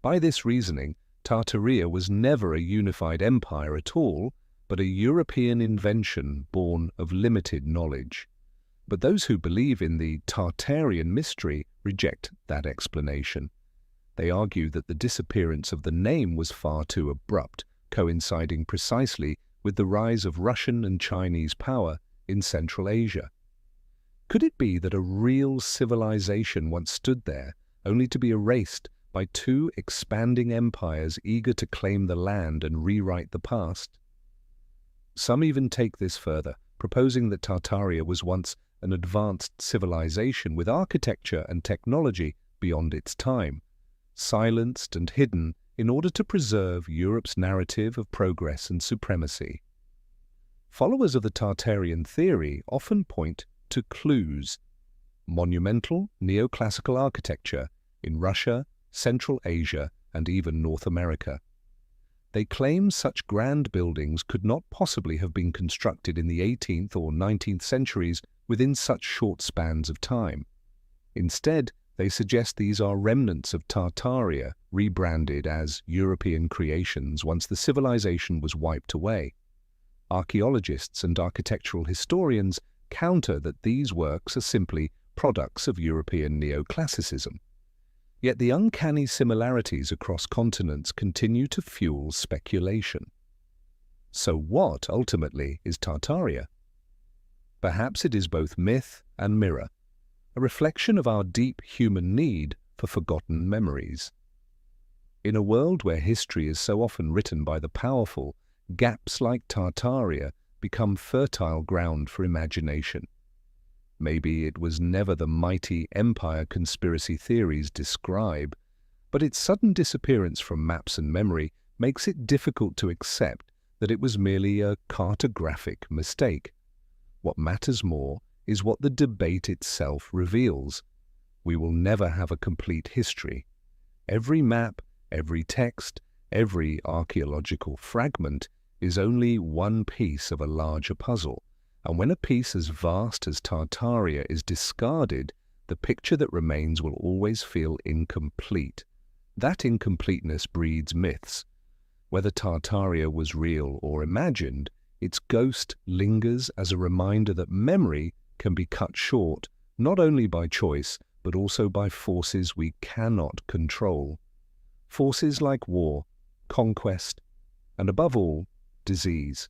A: By this reasoning, Tartaria was never a unified empire at all, but a European invention born of limited knowledge. But those who believe in the Tartarian mystery reject that explanation. They argue that the disappearance of the name was far too abrupt, coinciding precisely with the rise of Russian and Chinese power in Central Asia. Could it be that a real civilization once stood there, only to be erased by two expanding empires eager to claim the land and rewrite the past? Some even take this further, proposing that Tartaria was once an advanced civilization with architecture and technology beyond its time, silenced and hidden in order to preserve Europe's narrative of progress and supremacy. Followers of the Tartarian theory often point to clues: monumental neoclassical architecture in Russia, Central Asia, and even North America. They claim such grand buildings could not possibly have been constructed in the 18th or 19th centuries within such short spans of time. Instead, they suggest these are remnants of Tartaria, rebranded as European creations once the civilization was wiped away. Archaeologists and architectural historians counter that these works are simply products of European neoclassicism. Yet the uncanny similarities across continents continue to fuel speculation. So what, ultimately, is Tartaria? Perhaps it is both myth and mirror, a reflection of our deep human need for forgotten memories. In a world where history is so often written by the powerful, gaps like Tartaria become fertile ground for imagination. Maybe it was never the mighty empire conspiracy theories describe, but its sudden disappearance from maps and memory makes it difficult to accept that it was merely a cartographic mistake. What matters more is what the debate itself reveals. We will never have a complete history. Every map, every text, every archaeological fragment is only one piece of a larger puzzle, and when a piece as vast as Tartaria is discarded, the picture that remains will always feel incomplete. That incompleteness breeds myths. Whether Tartaria was real or imagined, its ghost lingers as a reminder that memory can be cut short, not only by choice, but also by forces we cannot control. Forces like war, conquest, and above all, disease.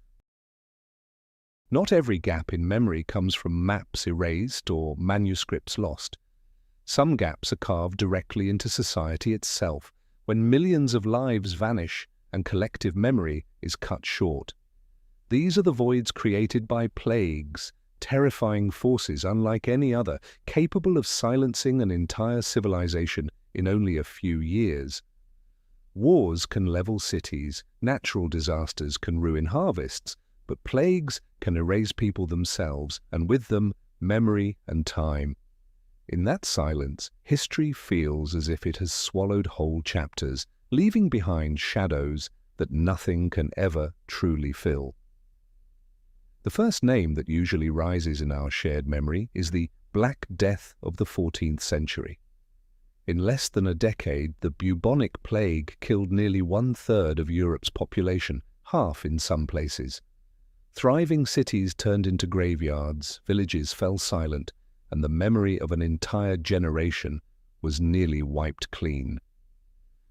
A: Not every gap in memory comes from maps erased or manuscripts lost. Some gaps are carved directly into society itself, when millions of lives vanish and collective memory is cut short. These are the voids created by plagues, terrifying forces unlike any other, capable of silencing an entire civilization in only a few years. Wars can level cities, natural disasters can ruin harvests, but plagues can erase people themselves, and with them, memory and time. In that silence, history feels as if it has swallowed whole chapters, leaving behind shadows that nothing can ever truly fill. The first name that usually rises in our shared memory is the Black Death of the 14th century. In less than a decade, the bubonic plague killed nearly 1/3 of Europe's population, half in some places. Thriving cities turned into graveyards, villages fell silent, and the memory of an entire generation was nearly wiped clean.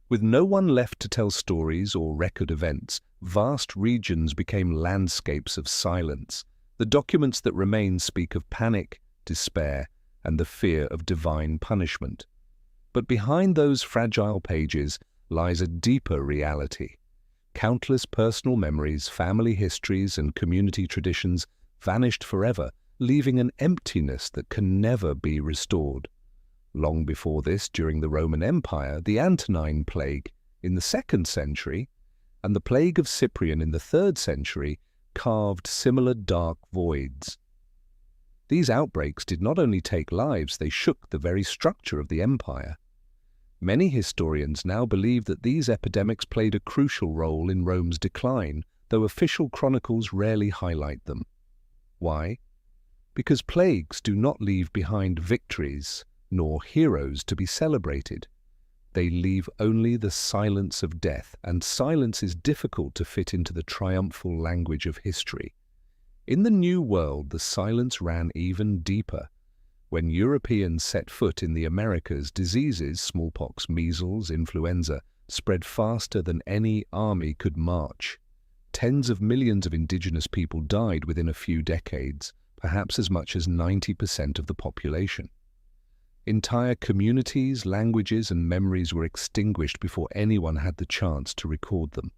A: With no one left to tell stories or record events, vast regions became landscapes of silence. The documents that remain speak of panic, despair, and the fear of divine punishment. But behind those fragile pages lies a deeper reality. Countless personal memories, family histories, and community traditions vanished forever, leaving an emptiness that can never be restored. Long before this, during the Roman Empire, the Antonine Plague in the 2nd century and the Plague of Cyprian in the 3rd century carved similar dark voids. These outbreaks did not only take lives, they shook the very structure of the empire. Many historians now believe that these epidemics played a crucial role in Rome's decline, though official chronicles rarely highlight them. Why? Because plagues do not leave behind victories, nor heroes to be celebrated. They leave only the silence of death, and silence is difficult to fit into the triumphal language of history. In the New World, the silence ran even deeper. When Europeans set foot in the Americas, diseases, smallpox, measles, influenza, spread faster than any army could march. Tens of millions of indigenous people died within a few decades, perhaps as much as 90% of the population. Entire communities, languages, and memories were extinguished before anyone had the chance to record them.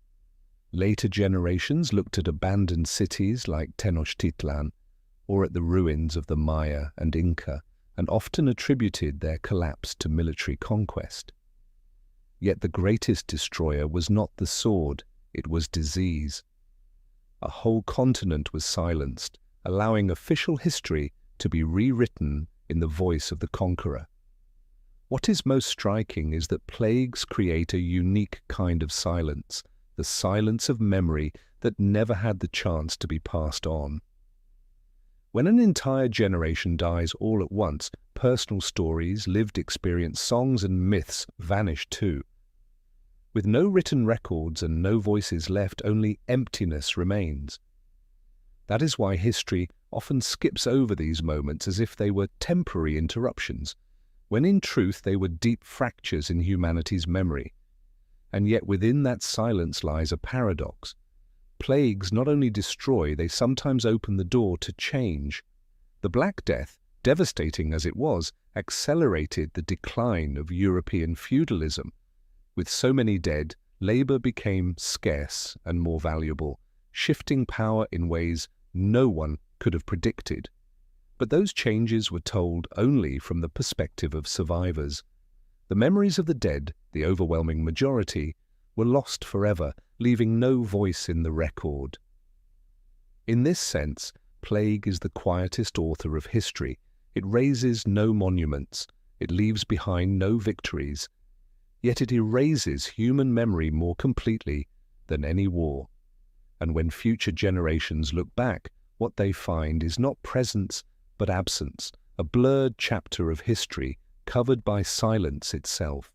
A: Later generations looked at abandoned cities like Tenochtitlan, or at the ruins of the Maya and Inca, and often attributed their collapse to military conquest. Yet the greatest destroyer was not the sword, it was disease. A whole continent was silenced, allowing official history to be rewritten in the voice of the conqueror. What is most striking is that plagues create a unique kind of silence, the silence of memory that never had the chance to be passed on. When an entire generation dies all at once, personal stories, lived experience, songs and myths vanish too. With no written records and no voices left, only emptiness remains. That is why history often skips over these moments as if they were temporary interruptions, when in truth they were deep fractures in humanity's memory. And yet within that silence lies a paradox. Plagues not only destroy, they sometimes open the door to change. The Black Death, devastating as it was, accelerated the decline of European feudalism. With so many dead, labor became scarce and more valuable, shifting power in ways no one could have predicted. But those changes were told only from the perspective of survivors. The memories of the dead, the overwhelming majority, were lost forever, leaving no voice in the record. In this sense, plague is the quietest author of history. It raises no monuments, it leaves behind no victories, yet it erases human memory more completely than any war. And when future generations look back, what they find is not presence but absence, a blurred chapter of history covered by silence itself.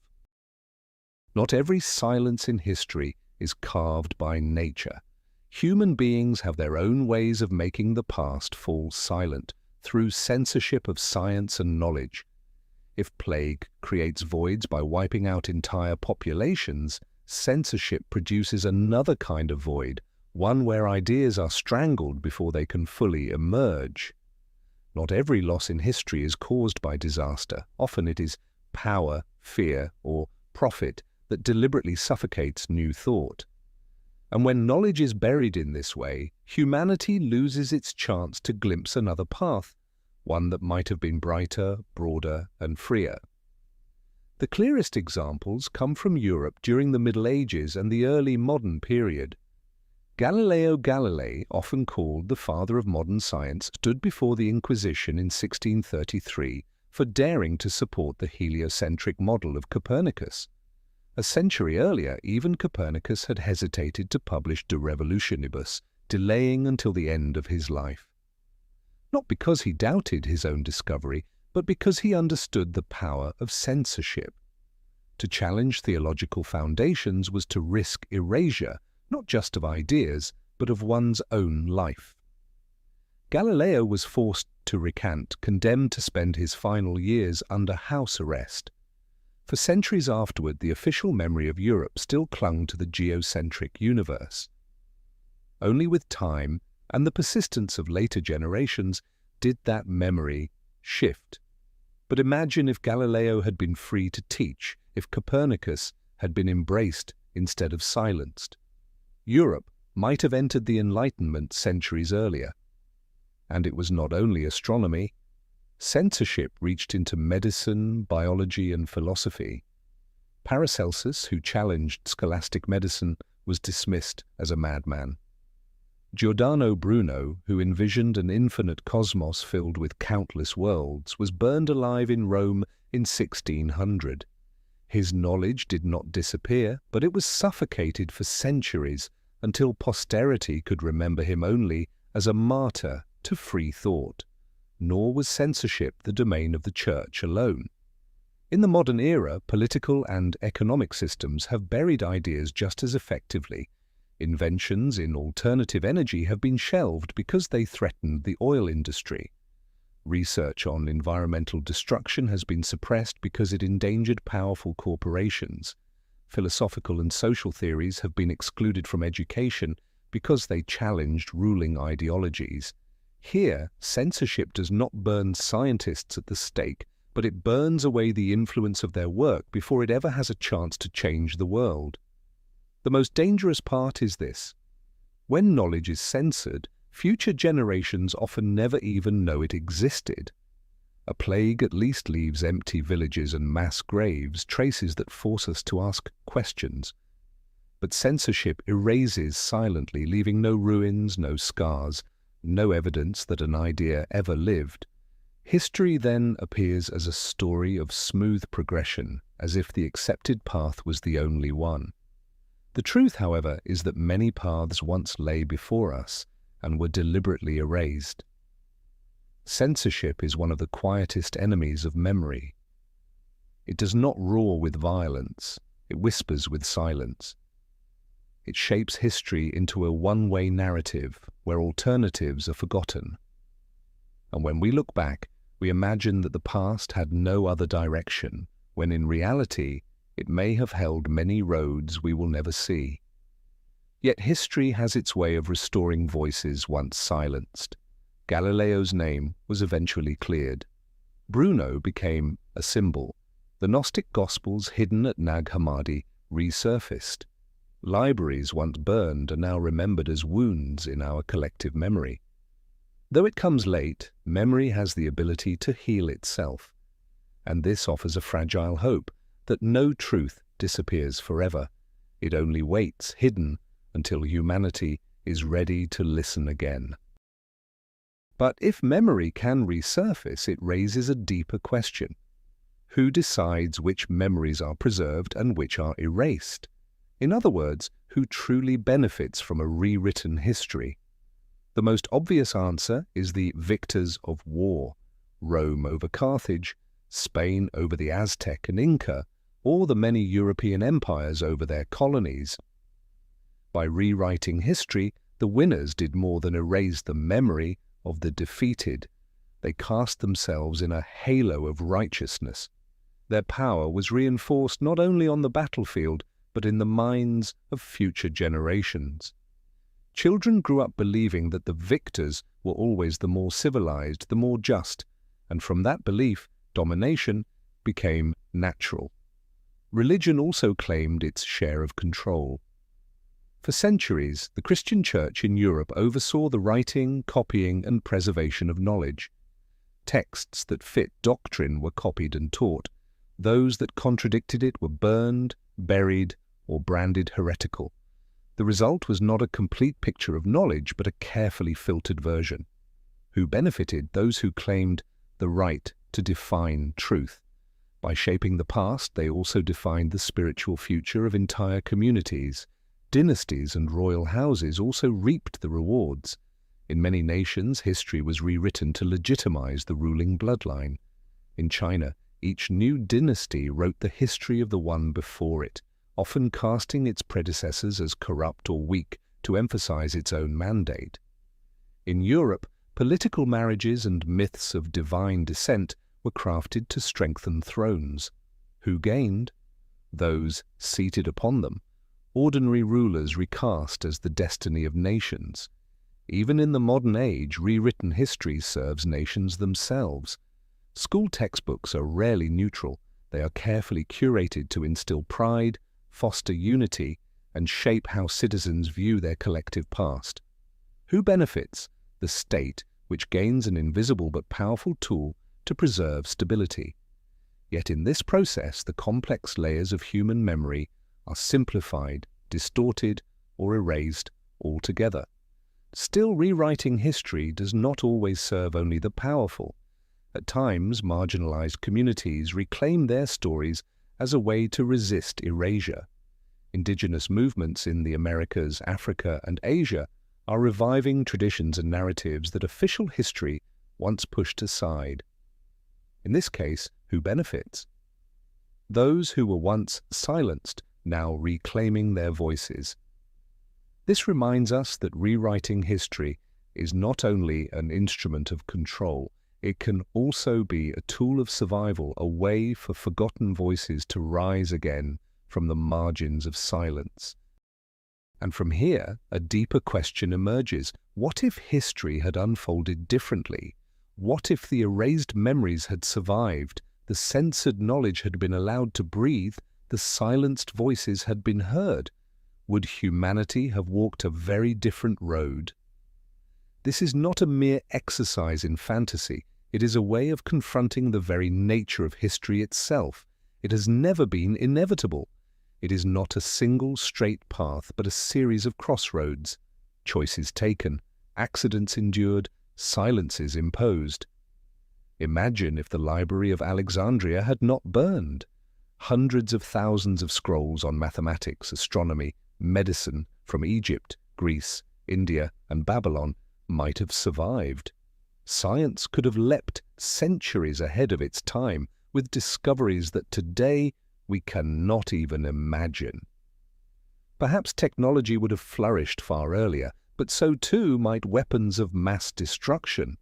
A: Not every silence in history is carved by nature. Human beings have their own ways of making the past fall silent through censorship of science and knowledge. If plague creates voids by wiping out entire populations, censorship produces another kind of void, one where ideas are strangled before they can fully emerge. Not every loss in history is caused by disaster. Often it is power, fear, or profit that deliberately suffocates new thought. And when knowledge is buried in this way, humanity loses its chance to glimpse another path, one that might have been brighter, broader, and freer. The clearest examples come from Europe during the Middle Ages and the early modern period. Galileo Galilei, often called the father of modern science, stood before the Inquisition in 1633 for daring to support the heliocentric model of Copernicus. A century earlier, even Copernicus had hesitated to publish De Revolutionibus, delaying until the end of his life. Not because he doubted his own discovery, but because he understood the power of censorship. To challenge theological foundations was to risk erasure, not just of ideas, but of one's own life. Galileo was forced to recant, condemned to spend his final years under house arrest. For centuries afterward, the official memory of Europe still clung to the geocentric universe. Only with time and the persistence of later generations did that memory shift. But imagine if Galileo had been free to teach, if Copernicus had been embraced instead of silenced. Europe might have entered the Enlightenment centuries earlier. And it was not only astronomy. Censorship reached into medicine, biology, and philosophy. Paracelsus, who challenged scholastic medicine, was dismissed as a madman. Giordano Bruno, who envisioned an infinite cosmos filled with countless worlds, was burned alive in Rome in 1600. His knowledge did not disappear, but it was suffocated for centuries until posterity could remember him only as a martyr to free thought. Nor was censorship the domain of the Church alone. In the modern era, political and economic systems have buried ideas just as effectively. Inventions in alternative energy have been shelved because they threatened the oil industry. Research on environmental destruction has been suppressed because it endangered powerful corporations. Philosophical and social theories have been excluded from education because they challenged ruling ideologies. Here, censorship does not burn scientists at the stake, but it burns away the influence of their work before it ever has a chance to change the world. The most dangerous part is this. When knowledge is censored, future generations often never even know it existed. A plague at least leaves empty villages and mass graves, traces that force us to ask questions. But censorship erases silently, leaving no ruins, no scars, no evidence that an idea ever lived. History then appears as a story of smooth progression, as if the accepted path was the only one. The truth, however, is that many paths once lay before us and were deliberately erased. Censorship is one of the quietest enemies of memory. It does not roar with violence, it whispers with silence. It shapes history into a one-way narrative where alternatives are forgotten. And when we look back, we imagine that the past had no other direction, when in reality it may have held many roads we will never see. Yet history has its way of restoring voices once silenced. Galileo's name was eventually cleared. Bruno became a symbol. The Gnostic Gospels hidden at Nag Hammadi resurfaced. Libraries once burned are now remembered as wounds in our collective memory. Though it comes late, memory has the ability to heal itself. And this offers a fragile hope that no truth disappears forever. It only waits, hidden, until humanity is ready to listen again. But if memory can resurface, it raises a deeper question. Who decides which memories are preserved and which are erased? In other words, who truly benefits from a rewritten history? The most obvious answer is the victors of war: Rome over Carthage, Spain over the Aztec and Inca, or the many European empires over their colonies. By rewriting history, the winners did more than erase the memory of the defeated. They cast themselves in a halo of righteousness. Their power was reinforced not only on the battlefield, but in the minds of future generations. Children grew up believing that the victors were always the more civilized, the more just, and from that belief, domination became natural. Religion also claimed its share of control. For centuries, the Christian Church in Europe oversaw the writing, copying, and preservation of knowledge. Texts that fit doctrine were copied and taught. Those that contradicted it were burned, buried, or branded heretical. The result was not a complete picture of knowledge, but a carefully filtered version. Who benefited? Those who claimed the right to define truth. By shaping the past, they also defined the spiritual future of entire communities. Dynasties and royal houses also reaped the rewards. In many nations, history was rewritten to legitimize the ruling bloodline. In China, each new dynasty wrote the history of the one before it, often casting its predecessors as corrupt or weak to emphasize its own mandate. In Europe, political marriages and myths of divine descent were crafted to strengthen thrones. Who gained? Those seated upon them. Ordinary rulers recast as the destiny of nations. Even in the modern age, rewritten history serves nations themselves. School textbooks are rarely neutral. They are carefully curated to instill pride, foster unity, and shape how citizens view their collective past. Who benefits? The state, which gains an invisible but powerful tool to preserve stability. Yet in this process, the complex layers of human memory are simplified, distorted, or erased altogether. Still, rewriting history does not always serve only the powerful. At times, marginalized communities reclaim their stories as a way to resist erasure. Indigenous movements in the Americas, Africa, and Asia are reviving traditions and narratives that official history once pushed aside. In this case, who benefits? Those who were once silenced, now reclaiming their voices. This reminds us that rewriting history is not only an instrument of control, it can also be a tool of survival, a way for forgotten voices to rise again from the margins of silence. And from here, a deeper question emerges. What if history had unfolded differently? What if the erased memories had survived, the censored knowledge had been allowed to breathe, the silenced voices had been heard? Would humanity have walked a very different road? This is not a mere exercise in fantasy. It is a way of confronting the very nature of history itself. It has never been inevitable. It is not a single straight path, but a series of crossroads. Choices taken, accidents endured, silences imposed. Imagine if the Library of Alexandria had not burned. Hundreds of thousands of scrolls on mathematics, astronomy, medicine from Egypt, Greece, India, and Babylon might have survived. Science could have leapt centuries ahead of its time with discoveries that today we cannot even imagine. Perhaps technology would have flourished far earlier, but so too might weapons of mass destruction.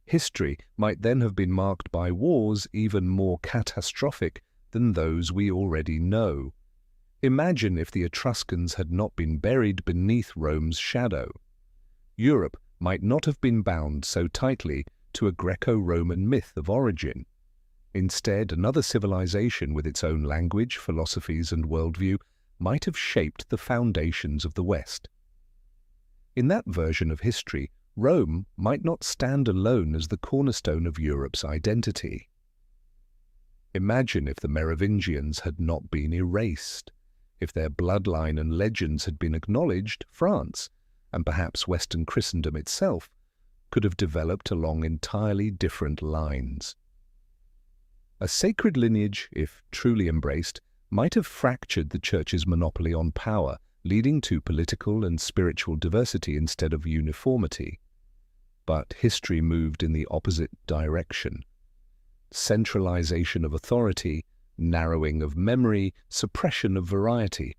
A: History might then have been marked by wars even more catastrophic than those we already know. Imagine if the Etruscans had not been buried beneath Rome's shadow. Europe might not have been bound so tightly to a Greco-Roman myth of origin. Instead, another civilization with its own language, philosophies, and worldview might have shaped the foundations of the West. In that version of history, Rome might not stand alone as the cornerstone of Europe's identity. Imagine if the Merovingians had not been erased. If their bloodline and legends had been acknowledged, France, and perhaps Western Christendom itself, could have developed along entirely different lines. A sacred lineage, if truly embraced, might have fractured the Church's monopoly on power, leading to political and spiritual diversity instead of uniformity. But history moved in the opposite direction. Centralization of authority, narrowing of memory, suppression of variety.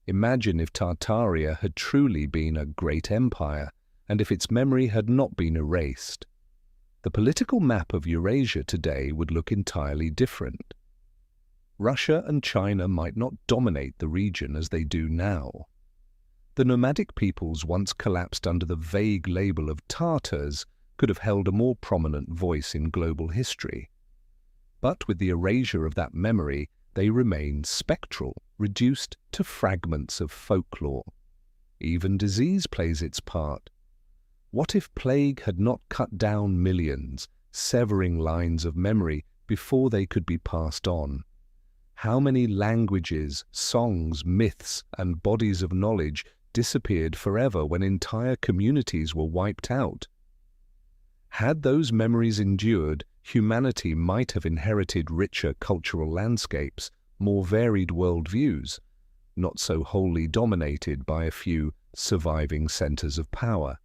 A: Imagine if Tartaria had truly been a great empire, and if its memory had not been erased. The political map of Eurasia today would look entirely different. Russia and China might not dominate the region as they do now. The nomadic peoples once collapsed under the vague label of Tartars could have held a more prominent voice in global history. But with the erasure of that memory, they remain spectral, reduced to fragments of folklore. Even disease plays its part. What if plague had not cut down millions, severing lines of memory before they could be passed on? How many languages, songs, myths, and bodies of knowledge disappeared forever when entire communities were wiped out? Had those memories endured, humanity might have inherited richer cultural landscapes, more varied worldviews, not so wholly dominated by a few surviving centers of power.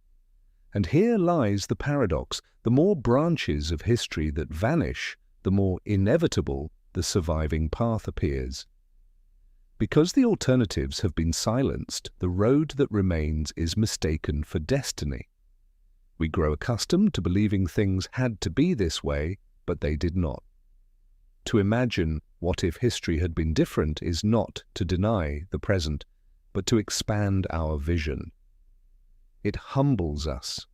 A: And here lies the paradox: the more branches of history that vanish, the more inevitable the surviving path appears. Because the alternatives have been silenced, the road that remains is mistaken for destiny. We grow accustomed to believing things had to be this way, but they did not. To imagine what if history had been different is not to deny the present, but to expand our vision. It humbles us,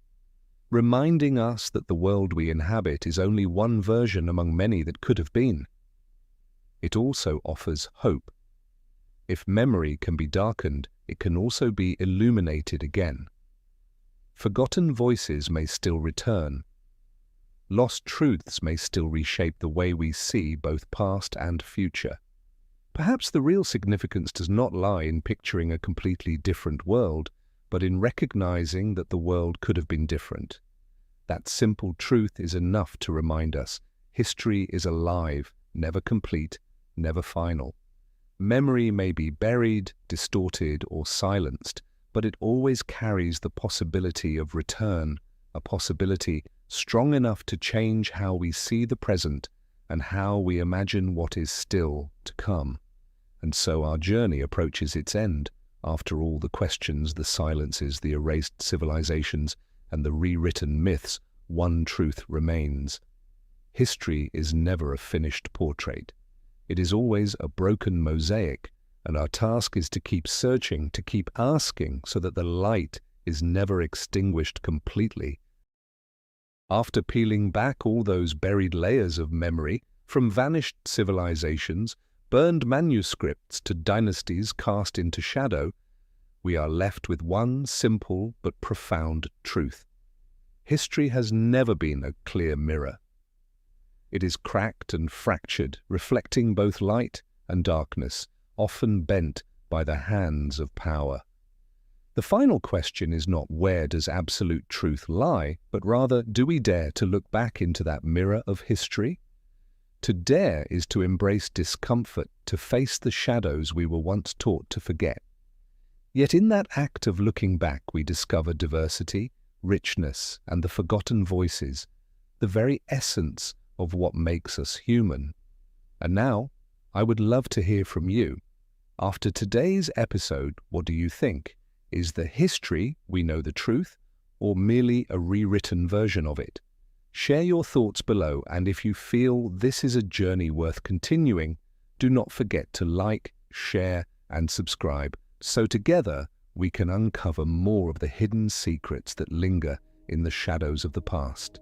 A: reminding us that the world we inhabit is only one version among many that could have been. It also offers hope. If memory can be darkened, it can also be illuminated again. Forgotten voices may still return. Lost truths may still reshape the way we see both past and future. Perhaps the real significance does not lie in picturing a completely different world, but in recognizing that the world could have been different. That simple truth is enough to remind us history is alive, never complete, never final. Memory may be buried, distorted, or silenced, but it always carries the possibility of return, a possibility strong enough to change how we see the present and how we imagine what is still to come. And so our journey approaches its end. After all the questions, the silences, the erased civilizations, and the rewritten myths, one truth remains. History is never a finished portrait. It is always a broken mosaic, and our task is to keep searching, to keep asking, so that the light is never extinguished completely. After peeling back all those buried layers of memory, from vanished civilizations, burned manuscripts to dynasties cast into shadow, we are left with one simple but profound truth. History has never been a clear mirror. It is cracked and fractured, reflecting both light and darkness, often bent by the hands of power. The final question is not where does absolute truth lie, but rather, do we dare to look back into that mirror of history? To dare is to embrace discomfort, to face the shadows we were once taught to forget. Yet in that act of looking back, we discover diversity, richness, and the forgotten voices, the very essence of what makes us human. And now, I would love to hear from you. After today's episode, what do you think? Is the history we know the truth, or merely a rewritten version of it? Share your thoughts below, and if you feel this is a journey worth continuing, do not forget to like, share, and subscribe, so together we can uncover more of the hidden secrets that linger in the shadows of the past.